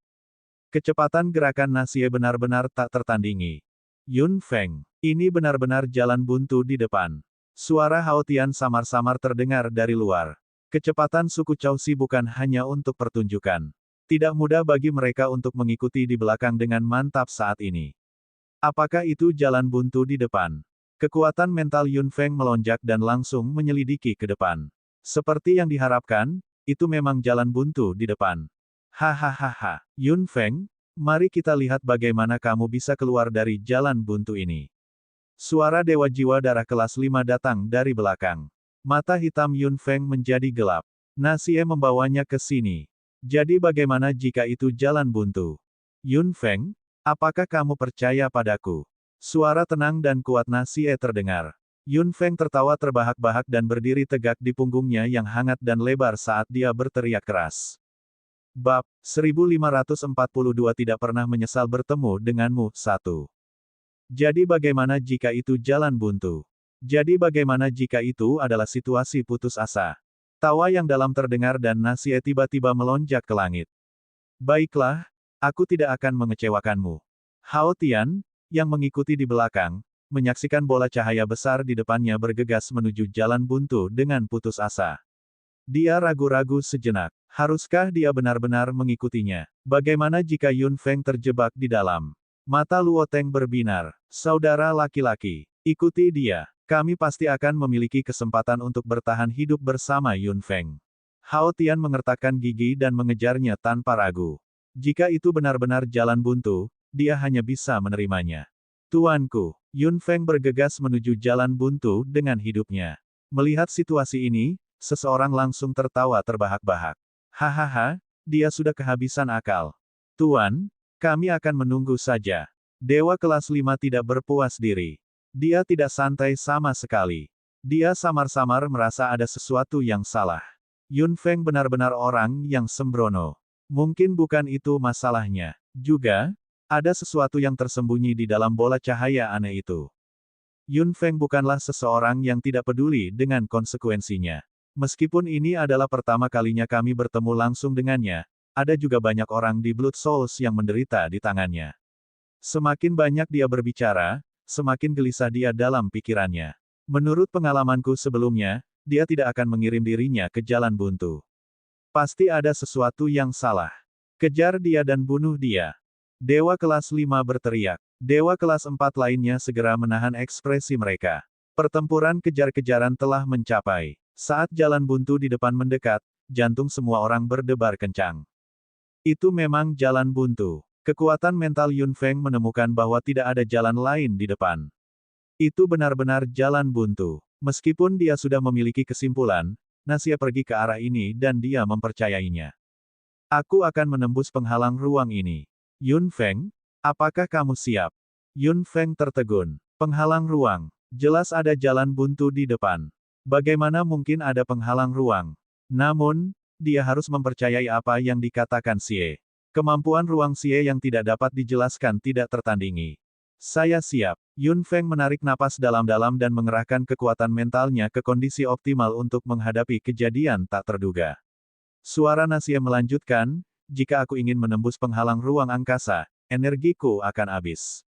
Kecepatan gerakan Nasie benar-benar tak tertandingi. Yun Feng, ini benar-benar jalan buntu di depan. Suara Hao Tian samar-samar terdengar dari luar. Kecepatan suku Chausi bukan hanya untuk pertunjukan. Tidak mudah bagi mereka untuk mengikuti di belakang dengan mantap saat ini. Apakah itu jalan buntu di depan? Kekuatan mental Yun Feng melonjak dan langsung menyelidiki ke depan. Seperti yang diharapkan, itu memang jalan buntu di depan. Hahaha, Yun Feng, mari kita lihat bagaimana kamu bisa keluar dari jalan buntu ini. Suara Dewa Jiwa Darah kelas 5 datang dari belakang. Mata hitam Yun Feng menjadi gelap. Nasie membawanya ke sini. Jadi bagaimana jika itu jalan buntu? Yun Feng, apakah kamu percaya padaku? Suara tenang dan kuat Nasie terdengar. Yun Feng tertawa terbahak-bahak dan berdiri tegak di punggungnya yang hangat dan lebar saat dia berteriak keras. Bab 1542 tidak pernah menyesal bertemu denganmu, 1. Jadi bagaimana jika itu jalan buntu? Jadi bagaimana jika itu adalah situasi putus asa? Tawa yang dalam terdengar dan Nasie tiba-tiba melonjak ke langit. Baiklah, aku tidak akan mengecewakanmu. Hao Tian, yang mengikuti di belakang, menyaksikan bola cahaya besar di depannya bergegas menuju jalan buntu dengan putus asa. Dia ragu-ragu sejenak. Haruskah dia benar-benar mengikutinya? Bagaimana jika Yun Feng terjebak di dalam? Mata Luo Teng berbinar. Saudara laki-laki, ikuti dia. Kami pasti akan memiliki kesempatan untuk bertahan hidup bersama Yun Feng. Hao Tian mengertakkan gigi dan mengejarnya tanpa ragu. Jika itu benar-benar jalan buntu, dia hanya bisa menerimanya. Tuanku, Yun Feng bergegas menuju jalan buntu dengan hidupnya. Melihat situasi ini, seseorang langsung tertawa terbahak-bahak. Hahaha, dia sudah kehabisan akal. Tuan, kami akan menunggu saja. Dewa kelas 5 tidak berpuas diri. Dia tidak santai sama sekali. Dia samar-samar merasa ada sesuatu yang salah. Yun Feng benar-benar orang yang sembrono. Mungkin bukan itu masalahnya. Juga, ada sesuatu yang tersembunyi di dalam bola cahaya aneh itu. Yun Feng bukanlah seseorang yang tidak peduli dengan konsekuensinya. Meskipun ini adalah pertama kalinya kami bertemu langsung dengannya, ada juga banyak orang di Blood Souls yang menderita di tangannya. Semakin banyak dia berbicara, semakin gelisah dia dalam pikirannya. Menurut pengalamanku sebelumnya, dia tidak akan mengirim dirinya ke jalan buntu. Pasti ada sesuatu yang salah. Kejar dia dan bunuh dia. Dewa kelas 5 berteriak. Dewa kelas 4 lainnya segera menahan ekspresi mereka. Pertempuran kejar-kejaran telah mencapai. Saat jalan buntu di depan mendekat, jantung semua orang berdebar kencang. Itu memang jalan buntu. Kekuatan mental Yun Feng menemukan bahwa tidak ada jalan lain di depan. Itu benar-benar jalan buntu. Meskipun dia sudah memiliki kesimpulan, Nasie pergi ke arah ini dan dia mempercayainya. Aku akan menembus penghalang ruang ini. Yun Feng, apakah kamu siap? Yun Feng tertegun. Penghalang ruang. Jelas ada jalan buntu di depan. Bagaimana mungkin ada penghalang ruang? Namun, dia harus mempercayai apa yang dikatakan Xie. Kemampuan ruang Xie yang tidak dapat dijelaskan tidak tertandingi. Saya siap. Yun Feng menarik napas dalam-dalam dan mengerahkan kekuatan mentalnya ke kondisi optimal untuk menghadapi kejadian tak terduga. Suara Nasie melanjutkan, jika aku ingin menembus penghalang ruang angkasa, energiku akan habis.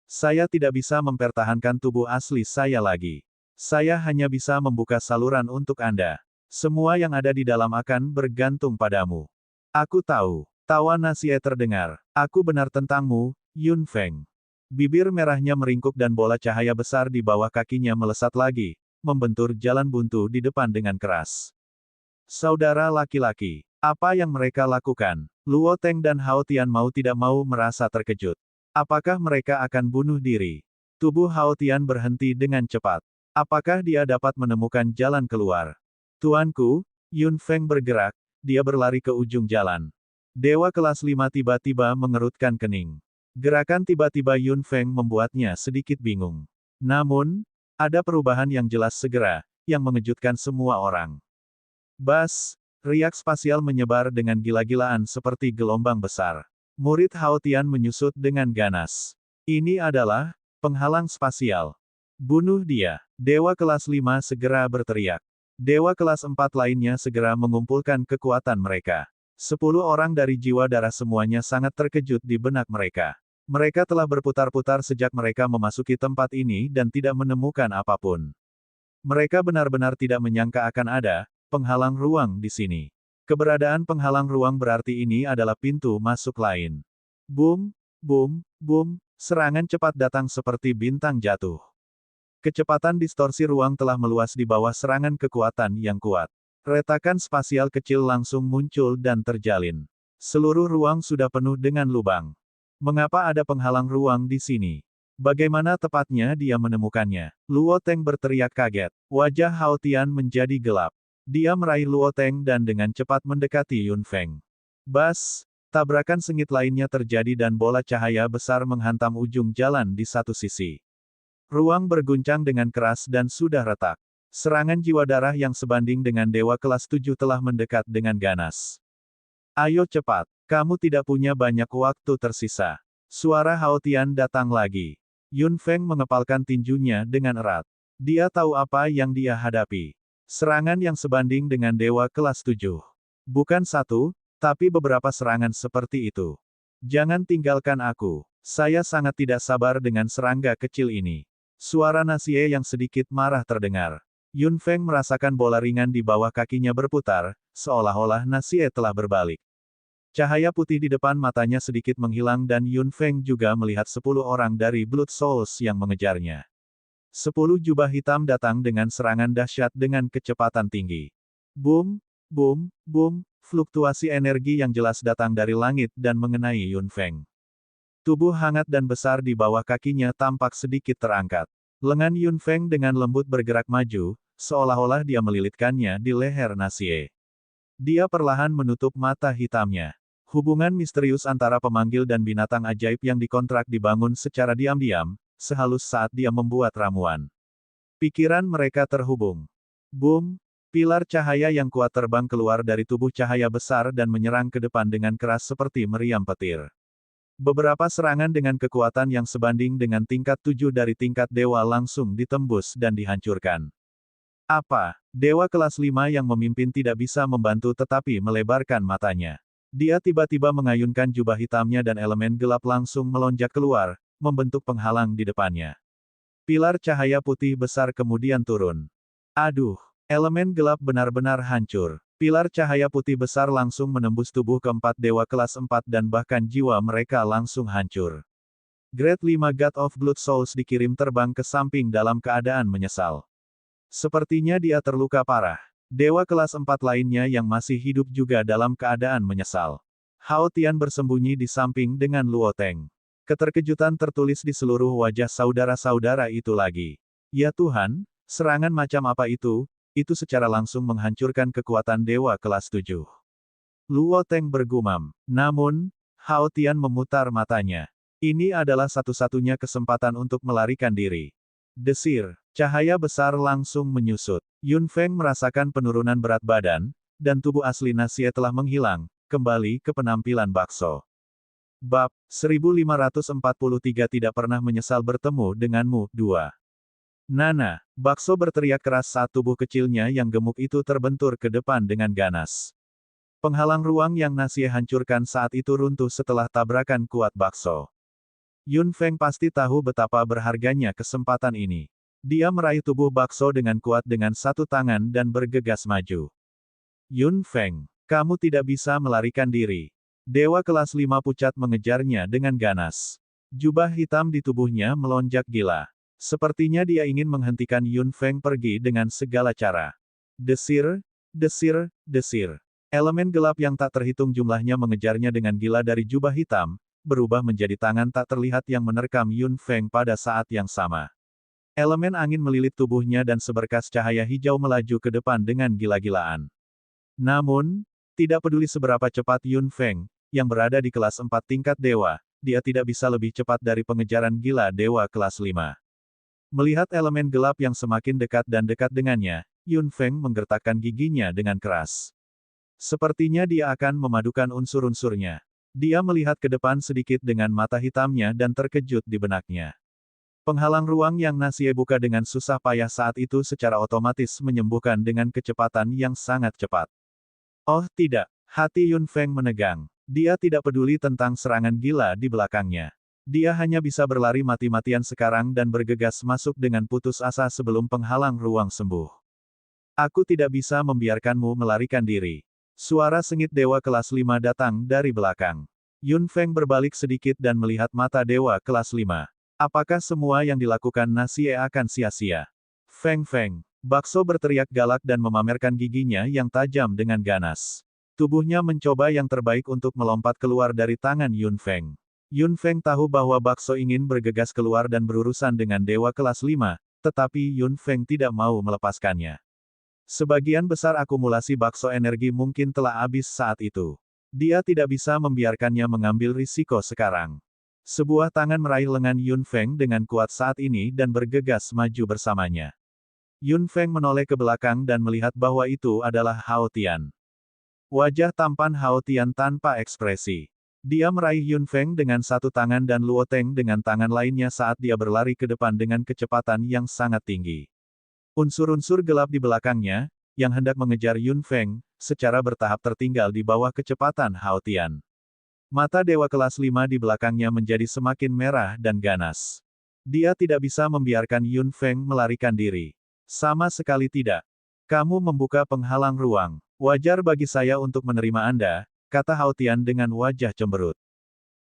Saya tidak bisa mempertahankan tubuh asli saya lagi. Saya hanya bisa membuka saluran untuk Anda. Semua yang ada di dalam akan bergantung padamu. Aku tahu. Tawa Nasie terdengar. Aku benar tentangmu, Yun Feng. Bibir merahnya meringkuk dan bola cahaya besar di bawah kakinya melesat lagi, membentur jalan buntu di depan dengan keras. Saudara laki-laki, apa yang mereka lakukan? Luo Teng dan Hao Tian mau tidak mau merasa terkejut. Apakah mereka akan bunuh diri? Tubuh Hao Tian berhenti dengan cepat. Apakah dia dapat menemukan jalan keluar? Tuanku, Yun Feng bergerak, dia berlari ke ujung jalan. Dewa kelas 5 tiba-tiba mengerutkan kening. Gerakan tiba-tiba Yun Feng membuatnya sedikit bingung. Namun, ada perubahan yang jelas segera, yang mengejutkan semua orang. Bas, riak spasial menyebar dengan gila-gilaan seperti gelombang besar. Murid Hao Tian menyusut dengan ganas. Ini adalah penghalang spasial. Bunuh dia. Dewa kelas 5 segera berteriak. Dewa kelas 4 lainnya segera mengumpulkan kekuatan mereka. 10 orang dari jiwa darah semuanya sangat terkejut di benak mereka. Mereka telah berputar-putar sejak mereka memasuki tempat ini dan tidak menemukan apapun. Mereka benar-benar tidak menyangka akan ada penghalang ruang di sini. Keberadaan penghalang ruang berarti ini adalah pintu masuk lain. Boom, boom, boom, serangan cepat datang seperti bintang jatuh. Kecepatan distorsi ruang telah meluas di bawah serangan kekuatan yang kuat. Retakan spasial kecil langsung muncul dan terjalin. Seluruh ruang sudah penuh dengan lubang. Mengapa ada penghalang ruang di sini? Bagaimana tepatnya dia menemukannya? Luo Teng berteriak kaget. Wajah Hao Tian menjadi gelap. Dia meraih Luo Teng dan dengan cepat mendekati Yun Feng. Bas, tabrakan sengit lainnya terjadi dan bola cahaya besar menghantam ujung jalan di satu sisi. Ruang berguncang dengan keras dan sudah retak. Serangan jiwa darah yang sebanding dengan dewa kelas 7 telah mendekat dengan ganas. Ayo cepat, kamu tidak punya banyak waktu tersisa. Suara Hao Tian datang lagi. Yun Feng mengepalkan tinjunya dengan erat. Dia tahu apa yang dia hadapi. Serangan yang sebanding dengan dewa kelas 7. Bukan satu, tapi beberapa serangan seperti itu. Jangan tinggalkan aku. Saya sangat tidak sabar dengan serangga kecil ini. Suara Nasie yang sedikit marah terdengar. Yun Feng merasakan bola ringan di bawah kakinya berputar, seolah-olah Nasie telah berbalik. Cahaya putih di depan matanya sedikit menghilang dan Yun Feng juga melihat 10 orang dari Blood Souls yang mengejarnya. 10 jubah hitam datang dengan serangan dahsyat dengan kecepatan tinggi. Boom, boom, boom, fluktuasi energi yang jelas datang dari langit dan mengenai Yun Feng. Tubuh hangat dan besar di bawah kakinya tampak sedikit terangkat. Lengan Yun Feng dengan lembut bergerak maju, seolah-olah dia melilitkannya di leher Nasie. Dia perlahan menutup mata hitamnya. Hubungan misterius antara pemanggil dan binatang ajaib yang dikontrak dibangun secara diam-diam, sehalus saat dia membuat ramuan. Pikiran mereka terhubung. Boom! Pilar cahaya yang kuat terbang keluar dari tubuh cahaya besar dan menyerang ke depan dengan keras seperti meriam petir. Beberapa serangan dengan kekuatan yang sebanding dengan tingkat 7 dari tingkat dewa langsung ditembus dan dihancurkan. Apa? Dewa kelas 5 yang memimpin tidak bisa membantu tetapi melebarkan matanya. Dia tiba-tiba mengayunkan jubah hitamnya dan elemen gelap langsung melonjak keluar, membentuk penghalang di depannya. Pilar cahaya putih besar kemudian turun. Aduh, elemen gelap benar-benar hancur. Pilar cahaya putih besar langsung menembus tubuh keempat dewa kelas 4 dan bahkan jiwa mereka langsung hancur. Grade 5 God of Blood Souls dikirim terbang ke samping dalam keadaan menyesal. Sepertinya dia terluka parah. Dewa kelas 4 lainnya yang masih hidup juga dalam keadaan menyesal. Hao Tian bersembunyi di samping dengan Luo Teng. Keterkejutan tertulis di seluruh wajah saudara-saudara itu lagi. Ya Tuhan, serangan macam apa itu? Itu secara langsung menghancurkan kekuatan dewa kelas 7. Luo Teng bergumam. Namun, Hao Tian memutar matanya. Ini adalah satu-satunya kesempatan untuk melarikan diri. Desir, cahaya besar langsung menyusut. Yun Feng merasakan penurunan berat badan, dan tubuh asli Nasie telah menghilang, kembali ke penampilan bakso. Bab 1543 tidak pernah menyesal bertemu denganmu, 2. Nana, bakso berteriak keras saat tubuh kecilnya yang gemuk itu terbentur ke depan dengan ganas. Penghalang ruang yang Nasie hancurkan saat itu runtuh setelah tabrakan kuat bakso. Yun Feng pasti tahu betapa berharganya kesempatan ini. Dia meraih tubuh bakso dengan kuat dengan satu tangan dan bergegas maju. Yun Feng, kamu tidak bisa melarikan diri. Dewa kelas 5 pucat mengejarnya dengan ganas. Jubah hitam di tubuhnya melonjak gila. Sepertinya dia ingin menghentikan Yun Feng pergi dengan segala cara. Desir, desir, desir. Elemen gelap yang tak terhitung jumlahnya mengejarnya dengan gila dari jubah hitam, berubah menjadi tangan tak terlihat yang menerkam Yun Feng pada saat yang sama. Elemen angin melilit tubuhnya dan seberkas cahaya hijau melaju ke depan dengan gila-gilaan. Namun, tidak peduli seberapa cepat Yun Feng, yang berada di kelas 4 tingkat dewa, dia tidak bisa lebih cepat dari pengejaran gila dewa kelas 5. Melihat elemen gelap yang semakin dekat dan dekat dengannya, Yun Feng menggertakkan giginya dengan keras. Sepertinya dia akan memadukan unsur-unsurnya. Dia melihat ke depan sedikit dengan mata hitamnya dan terkejut di benaknya. Penghalang ruang yang Nasie buka dengan susah payah saat itu secara otomatis menyembuhkan dengan kecepatan yang sangat cepat. Oh tidak, hati Yun Feng menegang. Dia tidak peduli tentang serangan gila di belakangnya. Dia hanya bisa berlari mati-matian sekarang dan bergegas masuk dengan putus asa sebelum penghalang ruang sembuh. Aku tidak bisa membiarkanmu melarikan diri. Suara sengit dewa kelas 5 datang dari belakang. Yun Feng berbalik sedikit dan melihat mata dewa kelas 5. Apakah semua yang dilakukan Nasie akan sia-sia? Feng Feng. Bakso berteriak galak dan memamerkan giginya yang tajam dengan ganas. Tubuhnya mencoba yang terbaik untuk melompat keluar dari tangan Yun Feng. Yun Feng tahu bahwa Bakso ingin bergegas keluar dan berurusan dengan dewa kelas 5, tetapi Yun Feng tidak mau melepaskannya. Sebagian besar akumulasi bakso energi mungkin telah habis saat itu. Dia tidak bisa membiarkannya mengambil risiko sekarang. Sebuah tangan meraih lengan Yun Feng dengan kuat saat ini dan bergegas maju bersamanya. Yun Feng menoleh ke belakang dan melihat bahwa itu adalah Hao Tian. Wajah tampan Hao Tian tanpa ekspresi. Dia meraih Yun Feng dengan satu tangan dan Luo Teng dengan tangan lainnya saat dia berlari ke depan dengan kecepatan yang sangat tinggi. Unsur-unsur gelap di belakangnya, yang hendak mengejar Yun Feng, secara bertahap tertinggal di bawah kecepatan Hao Tian. Mata dewa kelas 5 di belakangnya menjadi semakin merah dan ganas. Dia tidak bisa membiarkan Yun Feng melarikan diri. Sama sekali tidak. Kamu membuka penghalang ruang. Wajar bagi saya untuk menerima Anda, kata Hao Tian dengan wajah cemberut.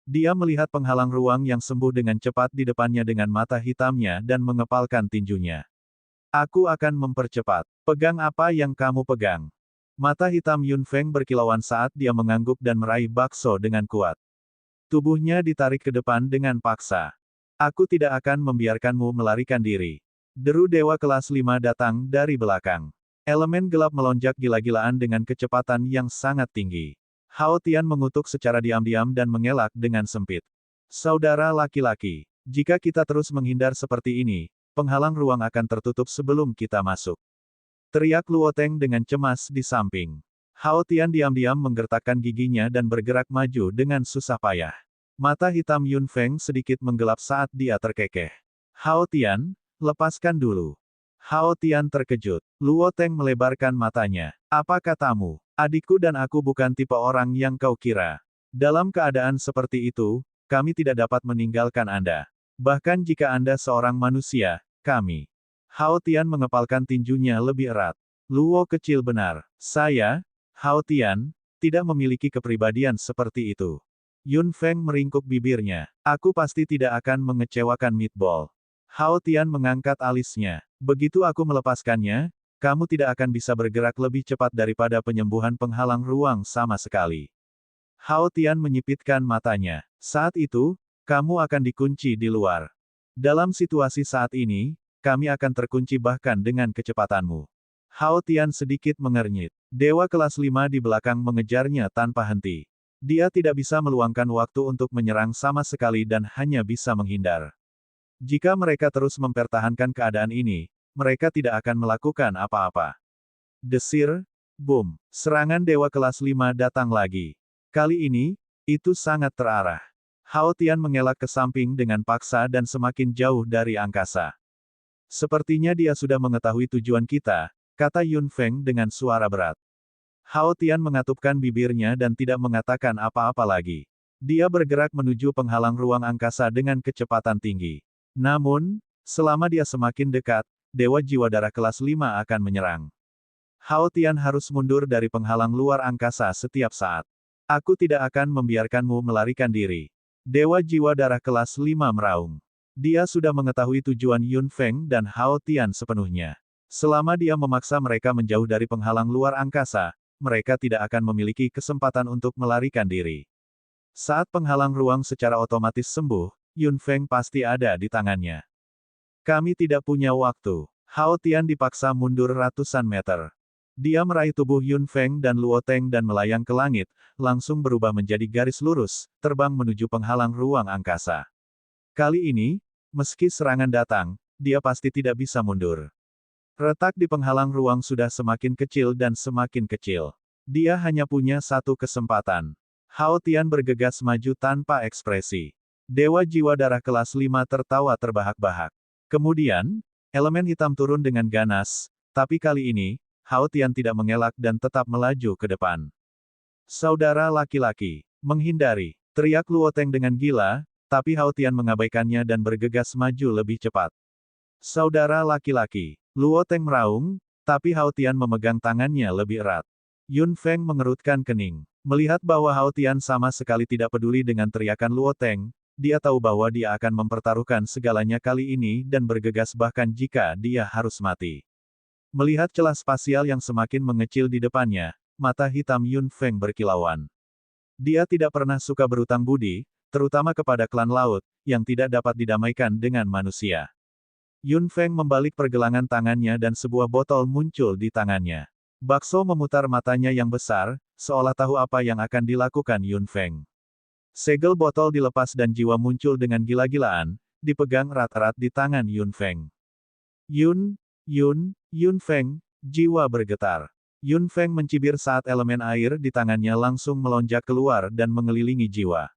Dia melihat penghalang ruang yang sembuh dengan cepat di depannya dengan mata hitamnya dan mengepalkan tinjunya. Aku akan mempercepat. Pegang apa yang kamu pegang. Mata hitam Yun Feng berkilauan saat dia mengangguk dan meraih bakso dengan kuat. Tubuhnya ditarik ke depan dengan paksa. Aku tidak akan membiarkanmu melarikan diri. Deru dewa kelas 5 datang dari belakang. Elemen gelap melonjak gila-gilaan dengan kecepatan yang sangat tinggi. Hao Tian mengutuk secara diam-diam dan mengelak dengan sempit. Saudara laki-laki, jika kita terus menghindar seperti ini, penghalang ruang akan tertutup sebelum kita masuk. Teriak Luo Teng dengan cemas di samping. Hao Tian diam-diam menggertakkan giginya dan bergerak maju dengan susah payah. Mata hitam Yun Feng sedikit menggelap saat dia terkekeh. Hao Tian, lepaskan dulu. Hao Tian terkejut. Luo Teng melebarkan matanya. Apa katamu? Adikku dan aku bukan tipe orang yang kau kira. Dalam keadaan seperti itu, kami tidak dapat meninggalkan Anda. Bahkan jika Anda seorang manusia, kami. Hao Tian mengepalkan tinjunya lebih erat. Luo kecil benar. Saya, Hao Tian, tidak memiliki kepribadian seperti itu. Yun Feng meringkuk bibirnya. Aku pasti tidak akan mengecewakan Meatball. Hao Tian mengangkat alisnya. Begitu aku melepaskannya, kamu tidak akan bisa bergerak lebih cepat daripada penyembuhan penghalang ruang sama sekali. Hao Tian menyipitkan matanya. Saat itu, kamu akan dikunci di luar. Dalam situasi saat ini, kami akan terkunci bahkan dengan kecepatanmu. Hao Tian sedikit mengernyit. Dewa kelas 5 di belakang mengejarnya tanpa henti. Dia tidak bisa meluangkan waktu untuk menyerang sama sekali dan hanya bisa menghindar. Jika mereka terus mempertahankan keadaan ini, mereka tidak akan melakukan apa-apa. Desir, boom. Serangan dewa kelas 5 datang lagi. Kali ini, itu sangat terarah. Hao Tian mengelak ke samping dengan paksa dan semakin jauh dari angkasa. Sepertinya dia sudah mengetahui tujuan kita, kata Yun Feng dengan suara berat. Hao Tian mengatupkan bibirnya dan tidak mengatakan apa-apa lagi. Dia bergerak menuju penghalang ruang angkasa dengan kecepatan tinggi. Namun, selama dia semakin dekat, Dewa Jiwa Darah kelas 5 akan menyerang. Hao Tian harus mundur dari penghalang luar angkasa setiap saat. Aku tidak akan membiarkanmu melarikan diri. Dewa Jiwa Darah kelas 5 meraung. Dia sudah mengetahui tujuan Yun Feng dan Hao Tian sepenuhnya. Selama dia memaksa mereka menjauh dari penghalang luar angkasa, mereka tidak akan memiliki kesempatan untuk melarikan diri. Saat penghalang ruang secara otomatis sembuh, Yun Feng pasti ada di tangannya. Kami tidak punya waktu. Hao Tian dipaksa mundur ratusan meter. Dia meraih tubuh Yun Feng dan Luo Teng dan melayang ke langit, langsung berubah menjadi garis lurus, terbang menuju penghalang ruang angkasa. Kali ini, meski serangan datang, dia pasti tidak bisa mundur. Retak di penghalang ruang sudah semakin kecil dan semakin kecil. Dia hanya punya satu kesempatan. Hao Tian bergegas maju tanpa ekspresi. Dewa Jiwa Darah kelas 5 tertawa terbahak-bahak. Kemudian, elemen hitam turun dengan ganas, tapi kali ini, Hao Tian tidak mengelak dan tetap melaju ke depan. Saudara laki-laki, menghindari, teriak Luo Teng dengan gila, tapi Hao Tian mengabaikannya dan bergegas maju lebih cepat. Saudara laki-laki, Luo Teng meraung, tapi Hao Tian memegang tangannya lebih erat. Yun Feng mengerutkan kening. Melihat bahwa Hao Tian sama sekali tidak peduli dengan teriakan Luo Teng, dia tahu bahwa dia akan mempertaruhkan segalanya kali ini dan bergegas bahkan jika dia harus mati. Melihat celah spasial yang semakin mengecil di depannya, mata hitam Yun Feng berkilauan. Dia tidak pernah suka berutang budi, terutama kepada klan laut, yang tidak dapat didamaikan dengan manusia. Yun Feng membalik pergelangan tangannya dan sebuah botol muncul di tangannya. Bakso memutar matanya yang besar, seolah tahu apa yang akan dilakukan Yun Feng. Segel botol dilepas dan jiwa muncul dengan gila-gilaan, dipegang erat-erat di tangan Yun Feng. Yun Feng, jiwa bergetar. Yun Feng mencibir saat elemen air di tangannya langsung melonjak keluar dan mengelilingi jiwa.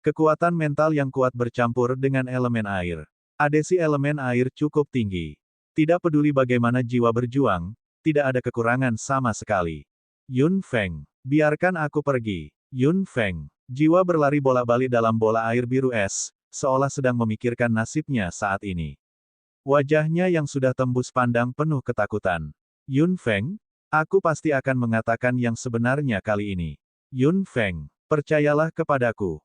Kekuatan mental yang kuat bercampur dengan elemen air. Adesi elemen air cukup tinggi. Tidak peduli bagaimana jiwa berjuang, tidak ada kekurangan sama sekali. Yun Feng, biarkan aku pergi. Yun Feng, jiwa berlari bolak-balik dalam bola air biru es, seolah sedang memikirkan nasibnya saat ini. Wajahnya yang sudah tembus pandang penuh ketakutan. Yun Feng, aku pasti akan mengatakan yang sebenarnya kali ini. Yun Feng, percayalah kepadaku.